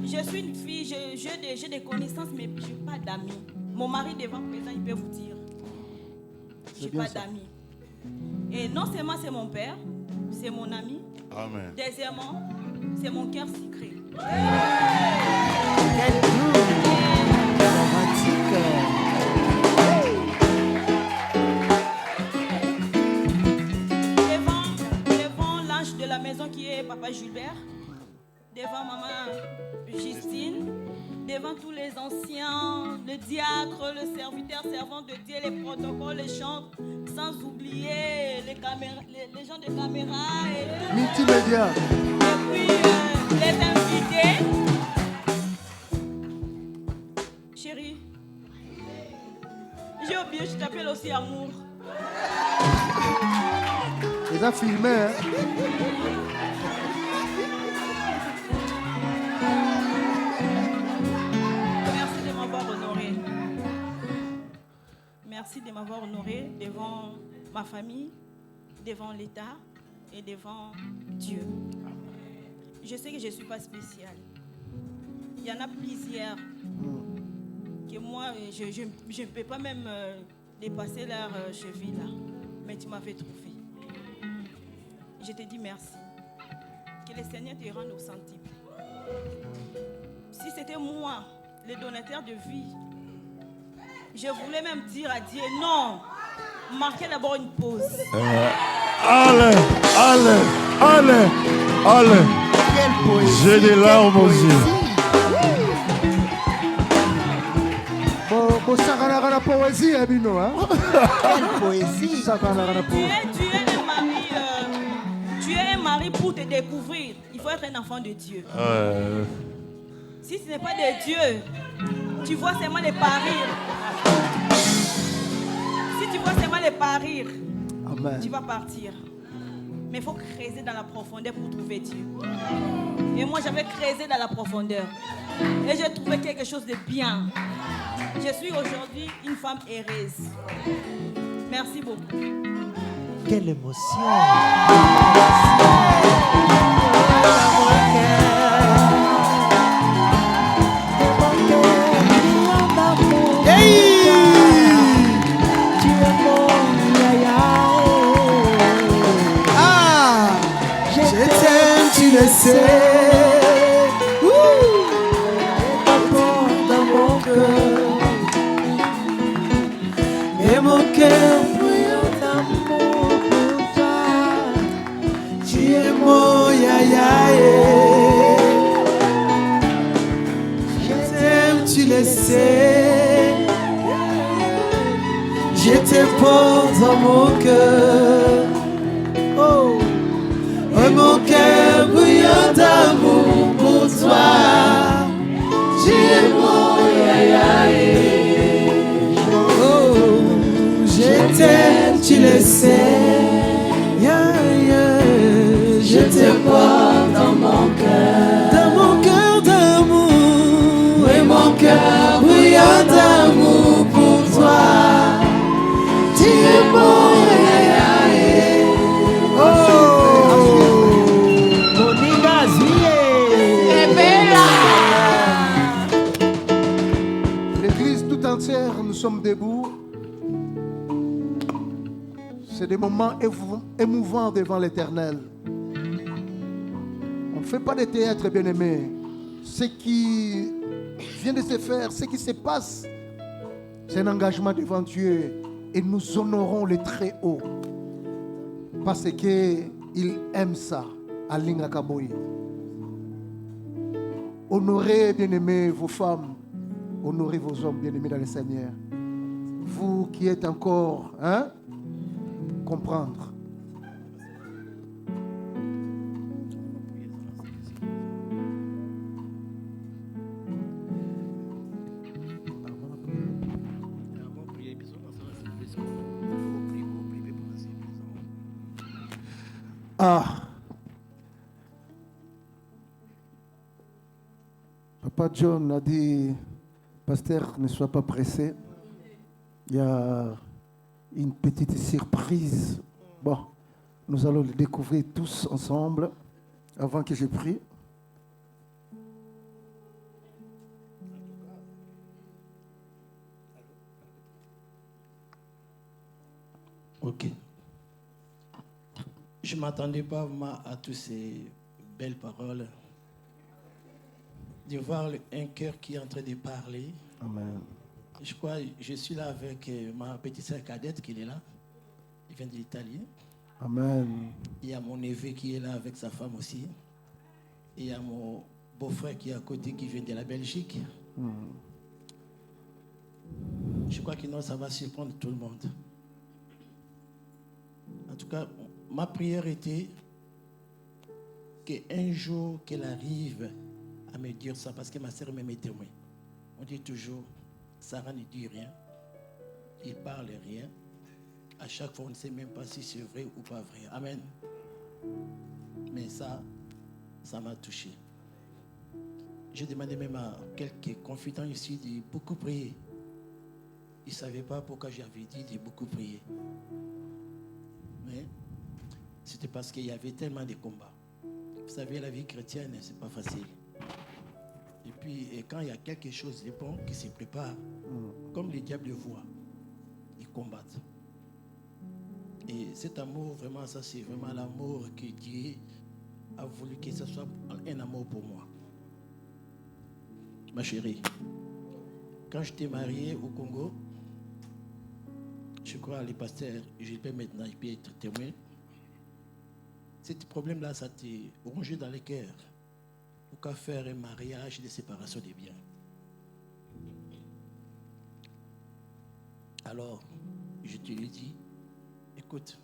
je suis une fille, j'ai des connaissances, mais je n'ai pas d'amis. Mon mari devant présent, il peut vous dire, je n'ai pas d'amis. Et non seulement c'est mon père, c'est mon ami. Amen. Deuxièmement, c'est mon cœur secret. Devant l'ange de la maison qui est Papa Gilbert, devant Maman Justine, devant tous les anciens, le diacre, le serviteur, servant de Dieu, les protocoles, les chants, sans oublier les gens de caméra et multimédia. Et puis les invités. Chérie, j'ai oublié, je t'appelle aussi Amour. Ils ont filmé, hein? merci de m'avoir honoré devant ma famille, devant l'État et devant Dieu. Je sais que je ne suis pas spéciale. Il y en a plusieurs que moi, je ne peux pas même dépasser leur cheville là. Mais tu m'avais trouvé. Je te dis merci. Que le Seigneur te rende au centuple. Si c'était moi, le donateur de vie, je voulais même dire à Dieu, non, marquez d'abord une pause. Allez. J'ai des larmes aux yeux. La poésie, Abino, hein? Quelle poésie. Tu es un mari pour te découvrir. Il faut être un enfant de Dieu. Si ce n'est pas de Dieu, tu vois seulement les parures. Si tu vois seulement les parures, tu vas partir. Mais il faut creuser dans la profondeur pour trouver Dieu. Et moi, j'avais creusé dans la profondeur. Et j'ai trouvé quelque chose de bien. Je suis aujourd'hui une femme heureuse. Merci beaucoup. Quelle émotion. Je t'aime, tu le sais. Dans mon cœur. Et mon cœur brûle d'amour pour toi. Tu es mon yaya. Je t'aime, tu le sais. Je te porte dans mon cœur. Oh, mon cœur brûle d'amour pour toi. Tu es mon yaya. Je t'aime, tu le sais. Je te porte dans mon cœur d'amour. Et mon cœur brûle d'amour pour toi. Tu es mon L'église tout entière, nous sommes debout. C'est des moments émouvants devant l'Éternel. On ne fait pas de théâtre, bien-aimé. Ce qui vient de se faire, ce qui se passe, c'est un engagement devant Dieu. Et nous honorons le Très-Haut. Parce qu'il aime ça, à Lingakaboy. Honorez, bien-aimés, vos femmes. Honorez vos hommes, bien-aimés dans le Seigneur. Vous qui êtes encore, comprendre. Papa John a dit, pasteur, ne sois pas pressé. Il y a une petite surprise. Bon, nous allons le découvrir tous ensemble avant que je prie. Ok. Je ne m'attendais pas vraiment à toutes ces belles paroles. De voir un cœur qui est en train de parler. Amen. Je crois que je suis là avec ma petite sœur cadette qui est là. Il vient de l'Italie. Amen. Il y a mon neveu qui est là avec sa femme aussi. Et il y a mon beau-frère qui est à côté qui vient de la Belgique. Je crois que non, ça va surprendre tout le monde. En tout cas, ma prière était qu'un jour qu'elle arrive à me dire ça, parce que ma sœur même est témoin. On dit toujours, Sarah ne dit rien, il parle rien. À chaque fois, on ne sait même pas si c'est vrai ou pas vrai. Amen. Mais ça m'a touché. Je demandais même à quelques confidents ici de beaucoup prier. ils ne savaient pas pourquoi j'avais dit de beaucoup prier. Mais c'était parce qu'il y avait tellement de combats. Vous savez, la vie chrétienne, ce n'est pas facile. Et puis, quand il y a quelque chose de bon qui se prépare, comme les diables voient, ils combattent. Et cet amour, vraiment, ça c'est vraiment l'amour que Dieu a voulu que ce soit un amour pour moi. Ma chérie, quand je t'ai marié au Congo, je crois les pasteurs, je peux maintenant il peut être témoin. Ce problème-là, ça t'est rongé dans le cœur. Pourquoi faire un mariage de séparation des biens? Alors, je te lui dis, écoute,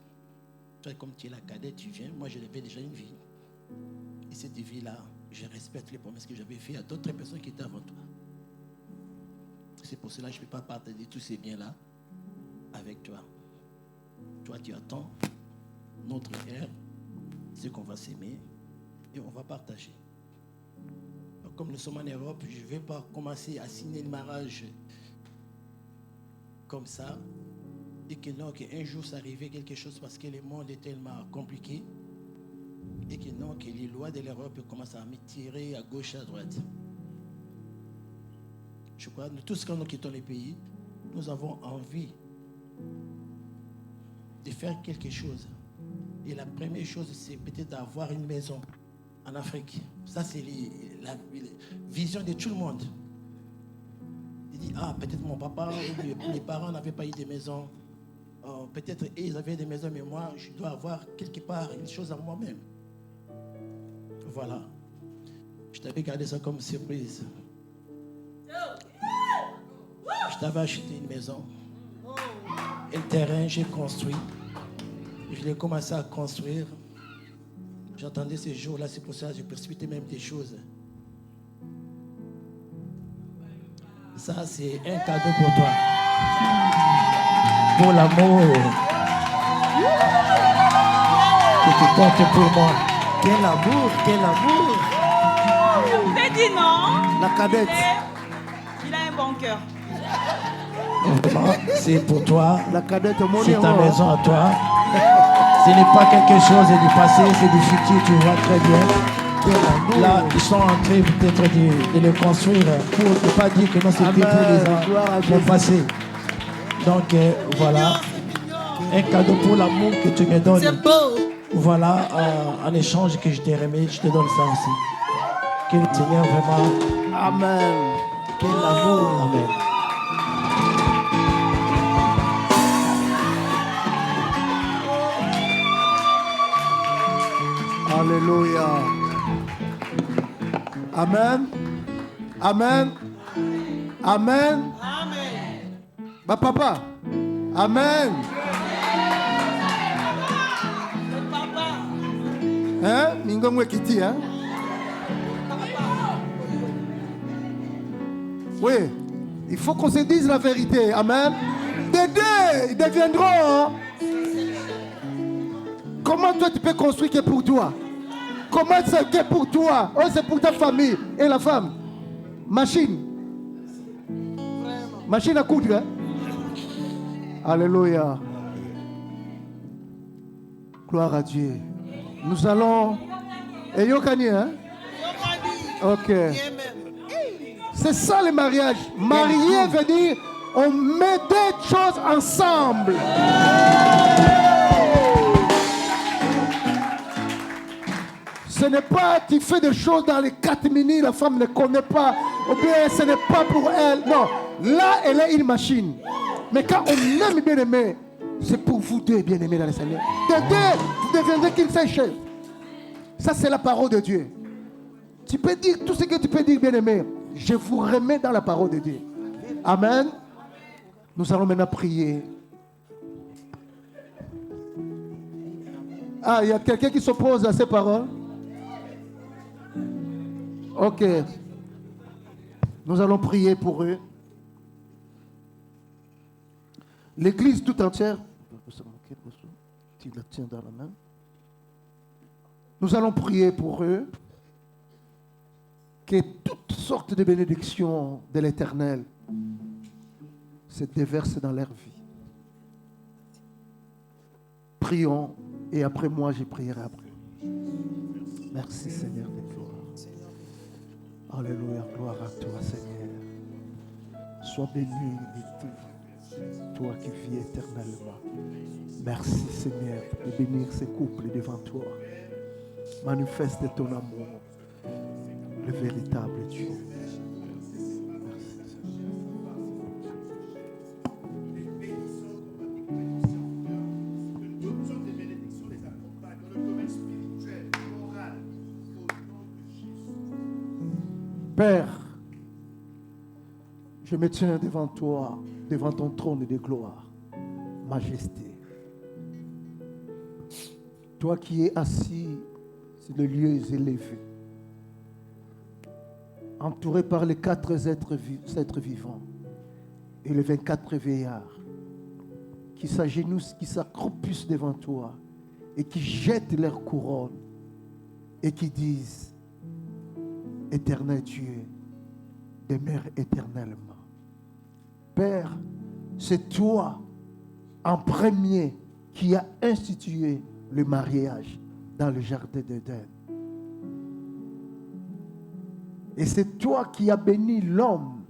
toi comme tu es la cadette, tu viens, moi je l'avais déjà une vie. Et cette vie-là, je respecte les promesses que j'avais faites à d'autres personnes qui étaient avant toi. C'est pour cela que je ne peux pas partager tous ces biens-là avec toi. Toi, tu attends notre ère, c'est qu'on va s'aimer et on va partager. Donc, comme nous sommes en Europe, je ne vais pas commencer à signer le mariage comme ça et que non, qu'un jour ça arrivait quelque chose parce que le monde est tellement compliqué et que non, que les lois de l'Europe commencent à me tirer à gauche, à droite. Je crois que nous tous, quand nous quittons les pays, nous avons envie de faire quelque chose. Et la première chose, c'est peut-être d'avoir une maison en Afrique. Ça, c'est la vision de tout le monde. Il dit, peut-être mon papa ou mes parents n'avaient pas eu de maison. Peut-être ils avaient des maisons, mais moi, je dois avoir quelque part une chose à moi-même. Voilà. Je t'avais gardé ça comme surprise. Je t'avais acheté une maison. Et le terrain, j'ai construit. Je l'ai commencé à construire. J'attendais ces jours-là, c'est pour ça que je précipitais même des choses. Ça, c'est un cadeau pour toi. Pour l'amour que tu portes pour moi. Quel amour, quel amour. J'ai dit non. La cadette. Il a un bon cœur. C'est pour toi. La cadette, mon c'est ta héros. maison à toi. Ce n'est pas quelque chose du passé, c'est du futur, tu vois très bien. Là, ils sont en train peut-être de le construire pour ne pas dire que non, c'était pour les passé. Donc voilà, un cadeau pour l'amour que tu me donnes. C'est beau. Voilà, en échange que je t'ai remis, je te donne ça aussi. Que le Seigneur vraiment. Amen. Quel amour. Amen. Alléluia. Amen. Amen. Amen. Bah papa. Amen. Hein? Mingongwe Kiti, hein? Oui. Il faut qu'on se dise la vérité. Amen. Des deux, ils deviendront. Hein? Comment toi tu peux construire que pour toi? Comment c'est que pour toi? Oh, c'est pour ta famille. Et la femme? Machine. Machine à coudre. Hein? Alléluia. Gloire à Dieu. Nous allons... Et Yokani, hein? Ok. C'est ça le mariage. Marier veut dire on met des choses ensemble. Ce n'est pas tu fais des choses dans les 4 minutes, la femme ne connaît pas, ou bien ce n'est pas pour elle. Non, là elle est une machine. Mais quand on aime bien aimé, c'est pour vous deux bien aimés dans le Seigneur. De deux, vous deviendrez qu'une seule chose. Ça c'est la parole de Dieu. Tu peux dire tout ce que tu peux dire bien aimé. Je vous remets dans la parole de Dieu. Amen. Nous allons maintenant prier. Ah, il y a quelqu'un qui s'oppose à ces paroles? Ok. Nous allons prier pour eux. L'église tout entière. Tu la tiens dans la main. Nous allons prier pour eux. Que toutes sortes de bénédictions de l'Éternel se déverse dans leur vie. Prions et après moi, je prierai après. Merci Seigneur de gloire. Alléluia, gloire à toi Seigneur. Sois béni de tout, toi qui vis éternellement. Merci Seigneur de bénir ces couples devant toi. Manifeste ton amour, le véritable Dieu. Père, je me tiens devant toi, devant ton trône de gloire, majesté. Toi qui es assis sur les lieux élevés, entouré par les 4 êtres vivants et les 24 vieillards qui s'agenouillent, qui s'accroupissent devant toi et qui jettent leur couronne et qui disent: Éternel Dieu, demeure éternellement. Père, c'est toi en premier qui as institué le mariage dans le jardin d'Éden. Et c'est toi qui as béni l'homme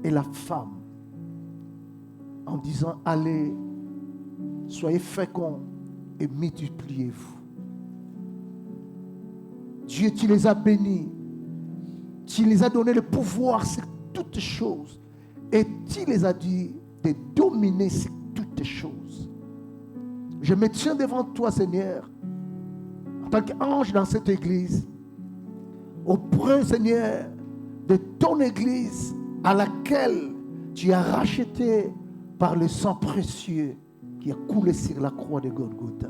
et la femme en disant: allez, soyez féconds et multipliez-vous. Dieu, tu les as bénis. Tu les as donné le pouvoir sur toutes choses. Et tu les as dit de dominer sur toutes choses. Je me tiens devant toi, Seigneur, en tant qu'ange dans cette église, auprès, Seigneur, de ton église à laquelle tu as racheté par le sang précieux qui a coulé sur la croix de Golgotha.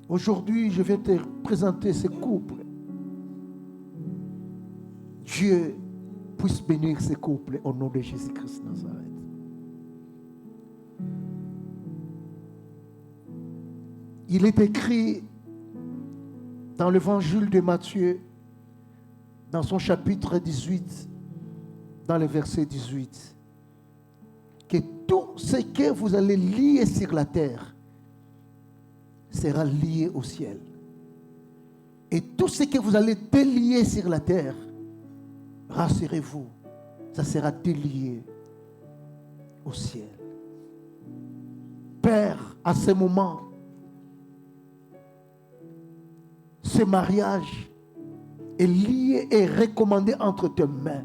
Aujourd'hui, je vais te présenter ce couple. Dieu puisse bénir ces couples au nom de Jésus-Christ Nazareth. Il est écrit dans l'évangile de Matthieu, dans son chapitre 18, dans le verset 18, que tout ce que vous allez lier sur la terre sera lié au ciel. Et tout ce que vous allez délier sur la terre, rassurez-vous, ça sera délié au ciel. Père, à ce moment, ce mariage est lié et recommandé entre tes mains.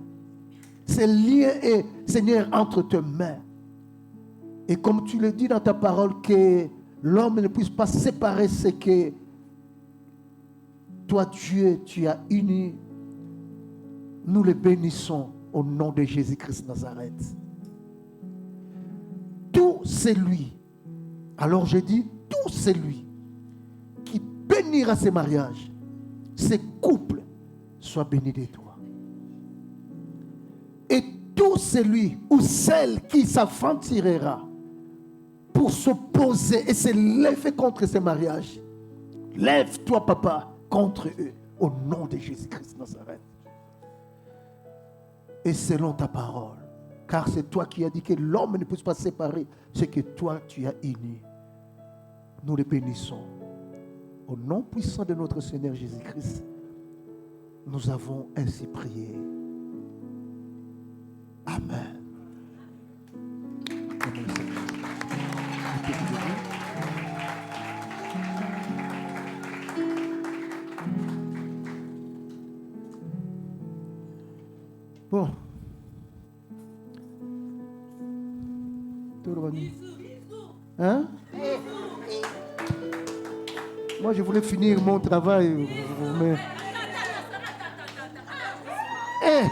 Ce lien est, Seigneur, entre tes mains. Et comme tu le dis dans ta parole, que l'homme ne puisse pas séparer ce que toi, Dieu, tu as uni. Nous les bénissons au nom de Jésus-Christ Nazareth. Tout celui, alors je dis tout celui qui bénira ces mariages, ces couples, soit béni de toi. Et tout celui ou celle qui s'aventurera pour s'opposer et se lever contre ces mariages, lève-toi, papa, contre eux, au nom de Jésus-Christ Nazareth. Et selon ta parole, car c'est toi qui as dit que l'homme ne puisse pas séparer ce que toi tu as uni. Nous les bénissons. Au nom puissant de notre Seigneur Jésus-Christ, nous avons ainsi prié. Amen. Bon. Hein? Moi, je voulais finir mon travail. Mais... Eh,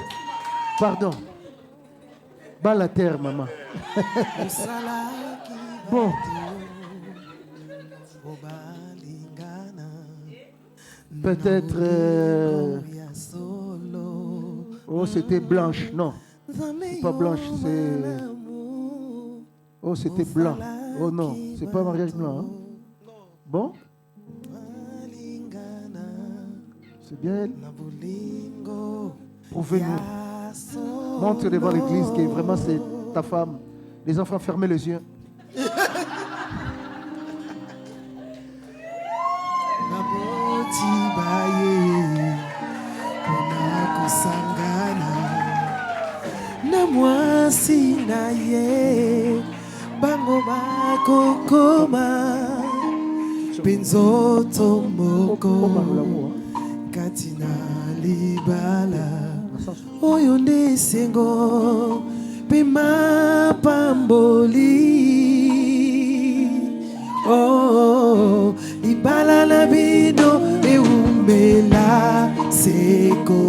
pardon. Bas la terre, maman. Bon. Peut-être... Oh, c'était blanche. Non. C'est pas blanche, c'est... Oh, c'était blanc. Oh non, c'est pas mariage blanc. Hein? Bon? C'est bien elle. Prouvez-nous. Montre devant l'église que vraiment c'est ta femme. Les enfants, fermez les yeux. Na mwasi na ye bango bakokoma penzoto moko kati na libala oyo nde esengo mpe mapamboli oh, libala na bino eumela seko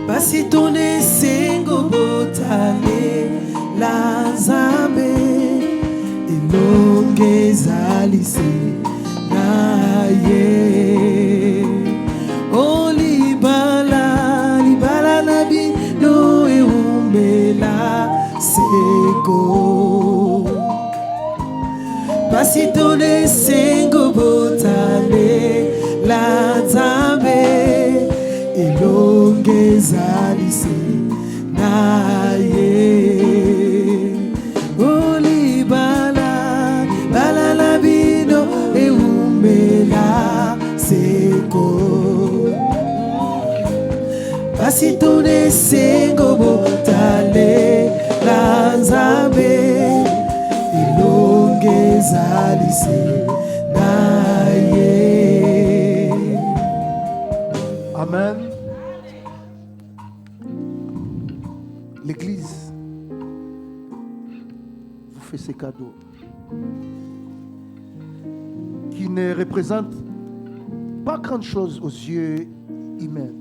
basi tone sengo botale la nzambe elonge ezalise na ye o libala libala na bino eumela seko basi tone sengo botale la nzambe elongezalise na ye olibala bala la bino eumela seko basi tone sengo botale la nzambe elongezalise na ye. Amen. L'église vous fait ces cadeaux qui ne représentent pas grand chose aux yeux humains,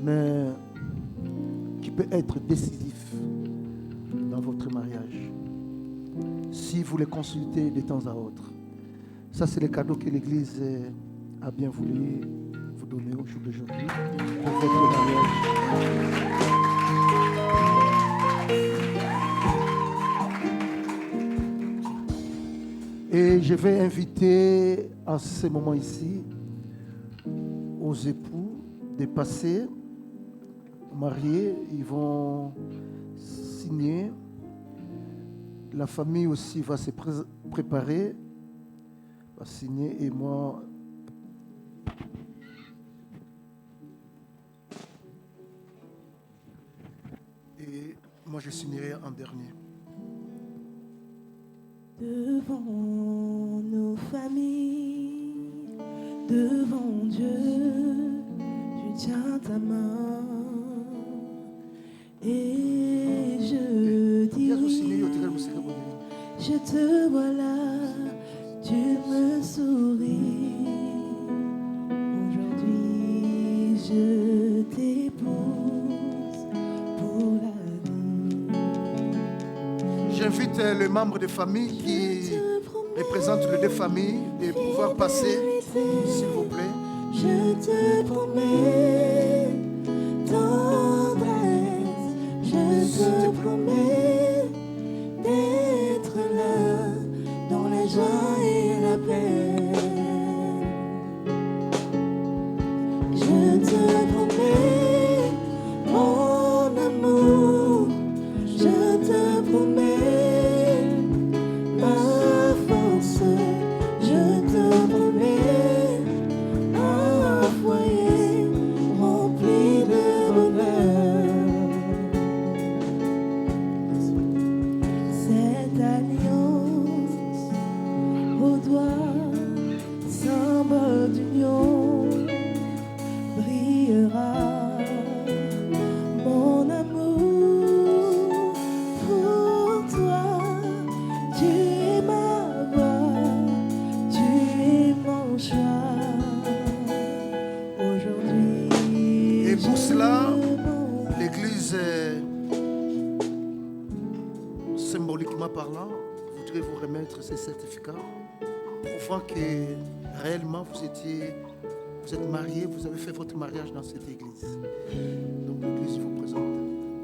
mais qui peut être décisif dans votre mariage si vous les consultez de temps à autre. Ça, c'est les cadeaux que l'église a bien voulu vous donner au jour d'aujourd'hui pour votre mariage. Et je vais inviter à ce moment ici aux époux de passer, mariés, ils vont signer. La famille aussi va se préparer, va signer et moi... Et moi, je signerai en dernier. Devant nos familles, devant Dieu, je tiens ta main et je dis oui. Je te vois là, tu me souris. Aujourd'hui, je t'épouse pour la vie. J'invite les membres de famille qui représentent les deux familles de pouvoir passer, s'il vous plaît. Je te promets tendresse, je te promets d'être là dans la joie et la paix. Je te promets mon amour, je te promets ma force, je te promets un foyer rempli de bonheur. Cette alliance au doigt, symbole d'union, brillera. Mon amour pour toi, tu es ma voix, tu es mon choix. Aujourd'hui, Et pour cela, l'Église, symboliquement parlant, voudrait vous remettre ces certificats prouvant que réellement vous êtes mariés, vous avez fait votre mariage dans cette Église. Donc l'Église vous présente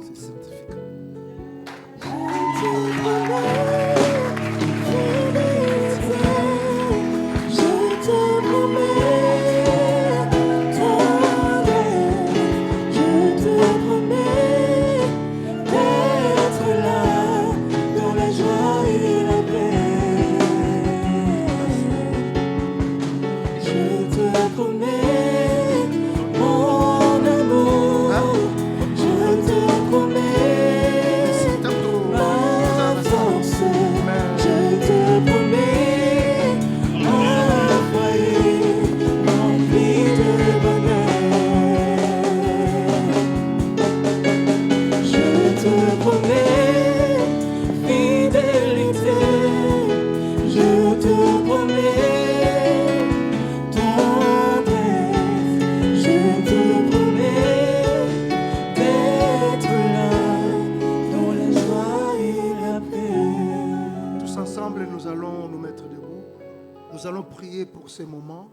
ces certificats. Je te promets tendresse, debout. Nous allons prier pour ces moments.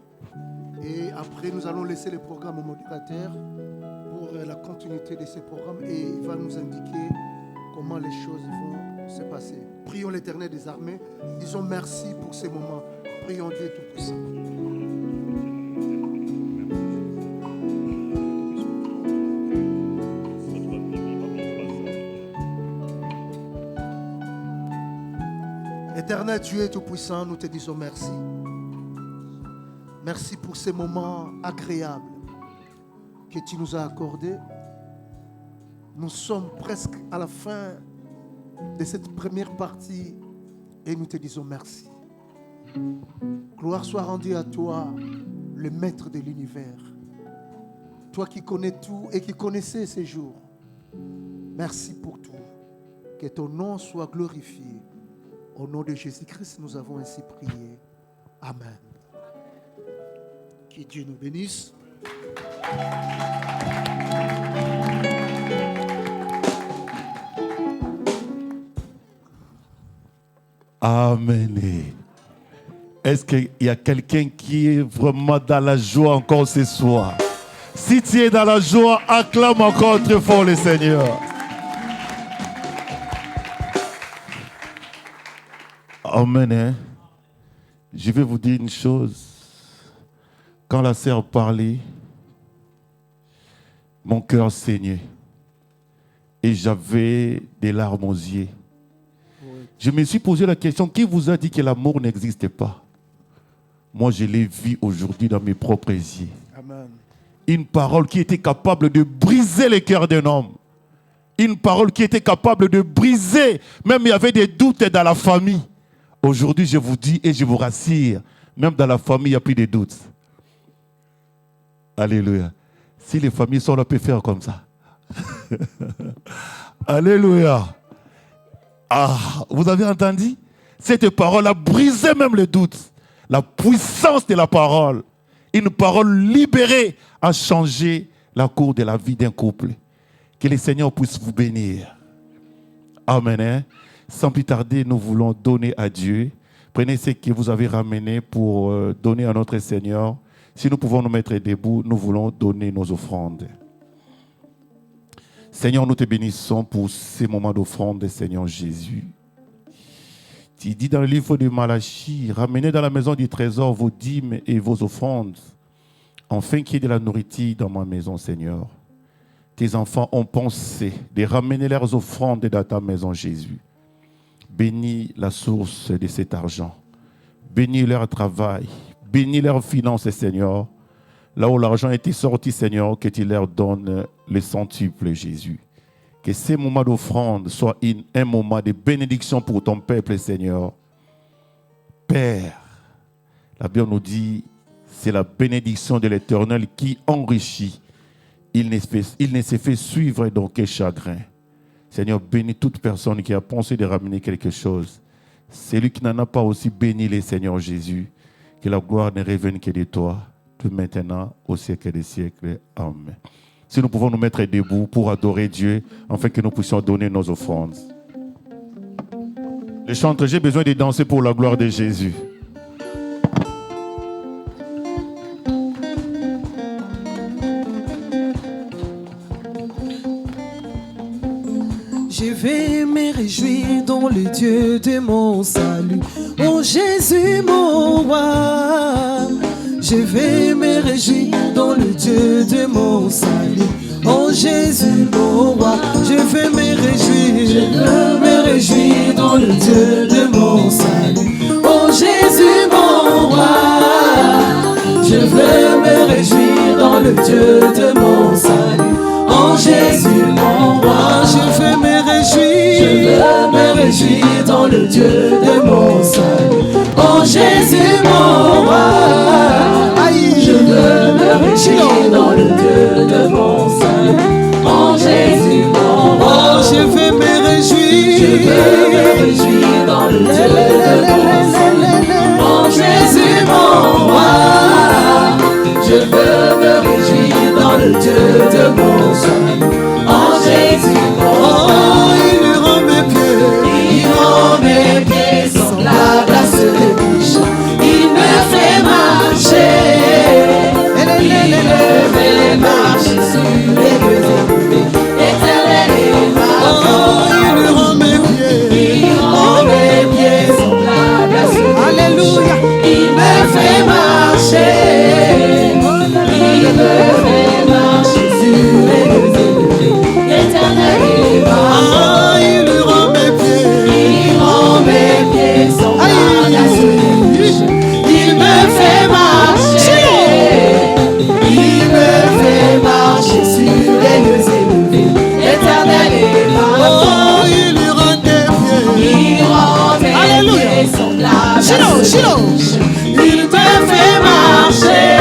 Et après, nous allons laisser le programme au modérateur pour la continuité de ces programmes. Et il va nous indiquer comment les choses vont se passer. Prions l'Éternel des armées. Disons merci pour ces moments. Prions Dieu Tout-Puissant. Éternel Dieu Tout-Puissant, nous te disons merci. Merci pour ces moments agréables que tu nous as accordés. Nous sommes presque à la fin de cette première partie et nous te disons merci. Gloire soit rendue à toi, le maître de l'univers. Toi qui connais tout et qui connaissais ces jours. Merci pour tout. Que ton nom soit glorifié. Au nom de Jésus-Christ, nous avons ainsi prié. Amen. Que Dieu nous bénisse. Amen. Est-ce qu'il y a quelqu'un qui est vraiment dans la joie encore ce soir? Si tu es dans la joie, acclame encore très fort le Seigneur. Amen. Je vais vous dire une chose. Quand la sœur parlait, mon cœur saignait et j'avais des larmes aux yeux. Je me suis posé la question, qui vous a dit que l'amour n'existe pas? Moi, je l'ai vu aujourd'hui dans mes propres yeux. Amen. Une parole qui était capable de briser le cœur d'un homme. Une parole qui était capable de briser, même il y avait des doutes dans la famille. Aujourd'hui, je vous dis et je vous rassure, même dans la famille, il n'y a plus de doutes. Alléluia. Si les familles sont là, on peut faire comme ça. Alléluia. Ah, vous avez entendu? Cette parole a brisé même le doute. La puissance de la parole. Une parole libérée a changé la cour de la vie d'un couple. Que le Seigneur puisse vous bénir. Amen. Hein? Sans plus tarder, nous voulons donner à Dieu. Prenez ce que vous avez ramené pour donner à notre Seigneur. Si nous pouvons nous mettre debout, nous voulons donner nos offrandes. Seigneur, nous te bénissons pour ces moments d'offrande, Seigneur Jésus. Tu dis dans le livre de Malachie, ramenez dans la maison du trésor vos dîmes et vos offrandes, afin qu'il y ait de la nourriture dans ma maison, Seigneur. Tes enfants ont pensé de ramener leurs offrandes dans ta maison, Jésus. Bénis la source de cet argent. Bénis leur travail. Bénis leurs finances, Seigneur. Là où l'argent était sorti, Seigneur, que tu leur donnes le centuple, Jésus. Que ces moments d'offrande soient un moment de bénédiction pour ton peuple, Seigneur. Père, la Bible nous dit, c'est la bénédiction de l'Éternel qui enrichit. Il ne se fait suivre d'aucun chagrin. Seigneur, bénis toute personne qui a pensé de ramener quelque chose. Celui qui n'en a pas aussi, bénis les Seigneur Jésus. Que la gloire ne revienne que de toi, de maintenant au siècle des siècles. Amen. Si nous pouvons nous mettre debout pour adorer Dieu, afin que nous puissions donner nos offrandes. Les chantres, j'ai besoin de danser pour la gloire de Jésus. Je vais me réjouir dans le Dieu de mon salut. Oh Jésus mon roi. Je vais me réjouir dans le Dieu de mon salut. Oh Jésus mon roi. Je vais me réjouir. Je veux me réjouir dans le Dieu de mon salut. Oh Jésus mon roi. Je veux me réjouir dans le Dieu de mon salut. Oh Jésus mon roi, je veux me réjouir. Je veux me réjouir dans le Dieu de mon salut. Oh Jésus mon roi, aïe, je veux me réjouir dans le Dieu de mon salut. Oh Jésus mon roi, oh, je veux me réjouir. Je veux me réjouir dans le Dieu de mon salut. Oh Jésus mon roi, je veux me réjouir dans le Dieu de mon salut. Oh Jésus mon roi, il rend mes pieds sont la Il te fait marcher.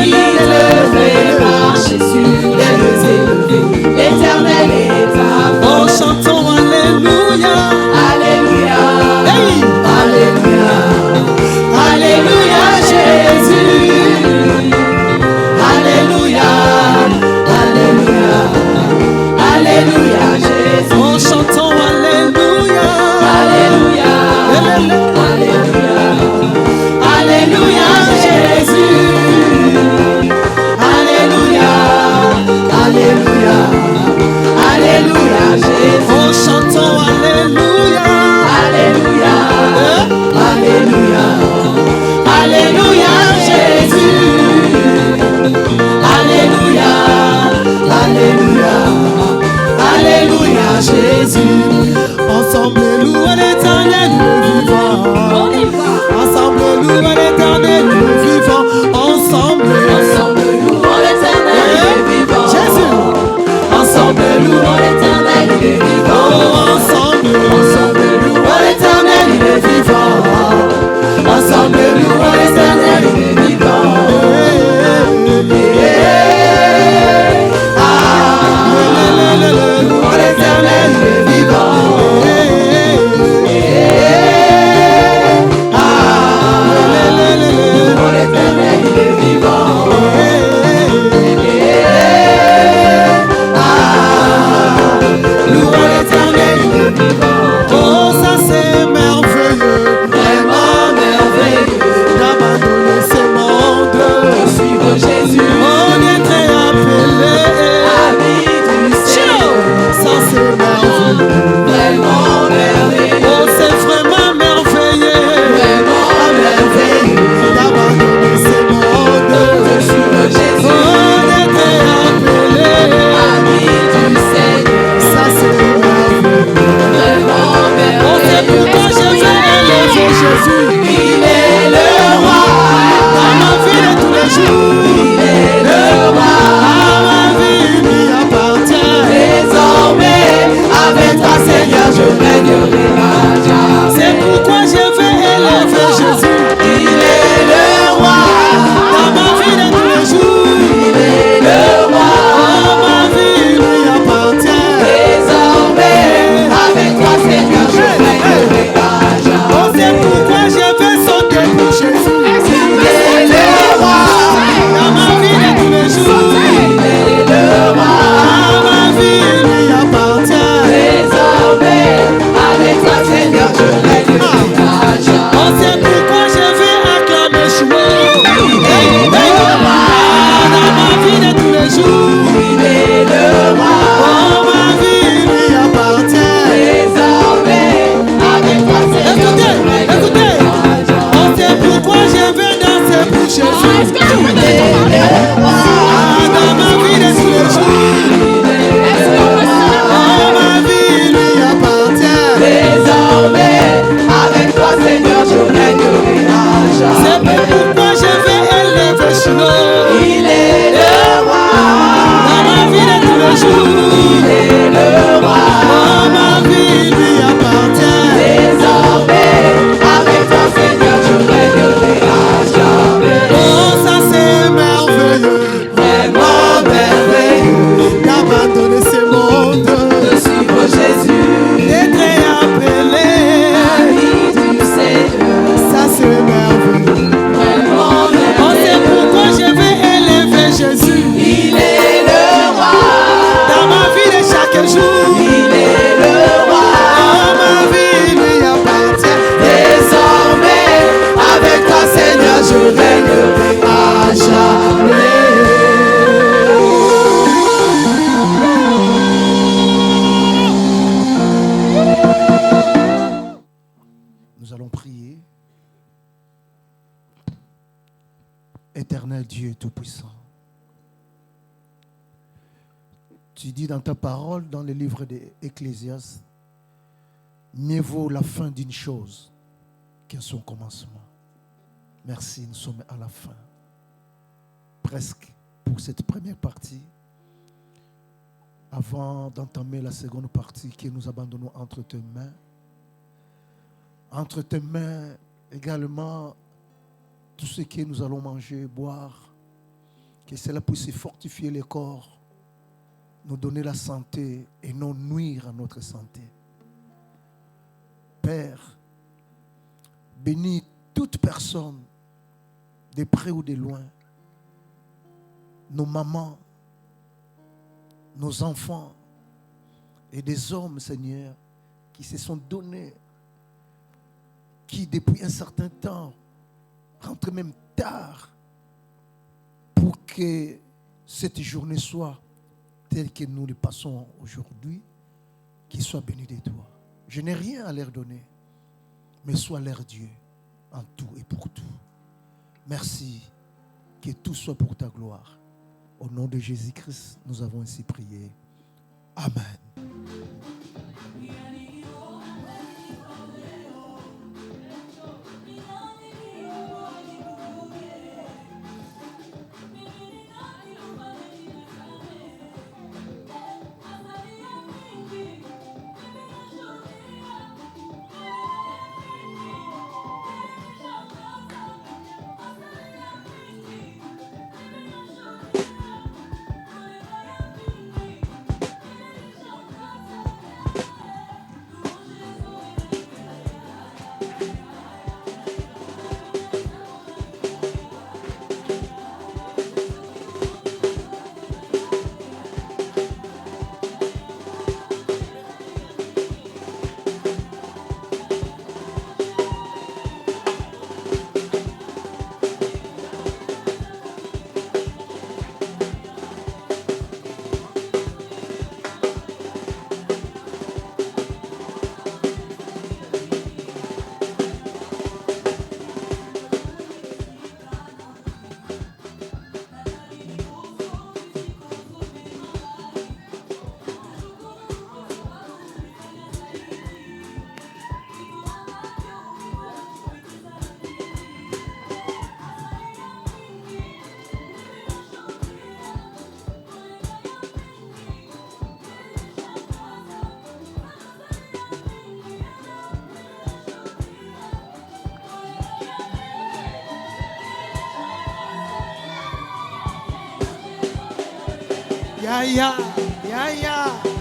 Il te fait marcher sur les élevés. L'éternel est ta force. Oh, chantons Alléluia. Alléluia. Hey. Alléluia. Alléluia Jésus. Alléluia. Alléluia. Alléluia Jésus. Oh, chantons Alléluia. Alléluia. Alléluia. Alléluia Jésus. Alléluia. Alléluia. Alléluia Jésus. Oh, chantons Alléluia. Alléluia. Alléluia. Alléluia Jésus. Alléluia. Alléluia. Alléluia Jésus. Ensemble louons l'Éternel le vivant. Ensemble louons l'Éternel le vivant. Ensemble louons l'Éternel le vivant. Jésus. Ensemble louons l'Éternel le vivant. Ensemble louons l'Éternel le vivant. Ensemble louons l'Éternel le vivant. Louons l'Éternel le vivant. Louons l'Éternel le vivant. Louons l'Éternel le vivant. Oh, ça c'est merveilleux, vraiment merveilleux, d'abandonner ce monde, de suivre Jésus. On est très appelé amis du Seigneur. Ça c'est merveilleux, vraiment merveilleux. Oh, c'est vraiment merveilleux, vraiment merveilleux, d'abandonner ce monde, de suivre Jésus. On est très appelé amis du Seigneur. Ça c'est merveilleux, vraiment merveilleux. Oh, c'est pourquoi je vais élever Jésus. Il est le roi dans ma vie de tous les jours. Il est le roi dans ma vie, lui appartient. Désormais, avec toi Seigneur, je régnerai à jamais. C'est pourquoi je vais élever Jésus. Il est le roi dans ma vie de tous les jours. Il est le roi dans ma vie, lui appartient. Désormais, avec toi Seigneur, je régnerai à jamais. Oh, c'est pourquoi je vais sauter pour Jésus. Il est le roi dans ma vie de tous les jours. Il est le roi dans ma vie, lui appartient. Désormais, avec toi Seigneur, je régnerai à jamais. Oh, c'est pourquoi je vais acclamer Chouet. Il est le roi dans ma vie de tous les jours. Il est le roi dans ma vie, lui appartient. Désormais, avec toi Seigneur, je régnerai à jamais. Oh, c'est pourquoi je vais danser pour Jésus. Il est le roi dans ma vie de tous les jours. Il est le roi dans ma vie, lui appartient. Désormais, avec toi Seigneur, je régnerai à jamais. C'est pourquoi je vais élever Shiloh. Il est le roi dans ma vie de tous les jours. Il est le roi dans ma vie, lui appartient. Désormais, avec toi Seigneur, je régnerai à jamais. Oh, ça c'est merveilleux, vraiment merveilleux, d'abandonner ce monde, de suivre Jésus, d'être appelé ami du Seigneur. Ça c'est merveilleux, vraiment merveilleux. Oh, c'est pourquoi je vais élever Jésus. Il est le roi dans ma vie de chaque jour. Il est le roi dans ma vie, lui appartient. Désormais, avec toi Seigneur, je régnerai à jamais. Nous allons prier. Éternel Dieu Tout-Puissant, tu dis dans ta parole, dans le livre d'Ecclésiaste, mieux vaut la fin d'une chose que son commencement. Merci, nous sommes à la fin. Presque pour cette première partie. Avant d'entamer la seconde partie que nous abandonnons entre tes mains. Entre tes mains, Également, tout ce que nous allons manger, boire, que cela puisse fortifier le corps, nous donner la santé et non nuire à notre santé. Père, bénis toute personne, de près ou de loin, nos mamans, nos enfants et des hommes, Seigneur, qui se sont donnés, qui depuis un certain temps rentrent même tard pour que cette journée soit telle que nous le passons aujourd'hui, qu'ils soient bénis de toi. Je n'ai rien à leur donner, mais sois leur Dieu en tout et pour tout. Merci, que tout soit pour ta gloire. Au nom de Jésus-Christ, nous avons ainsi prié. Amen. Ya ya, ya ya.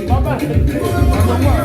Papa.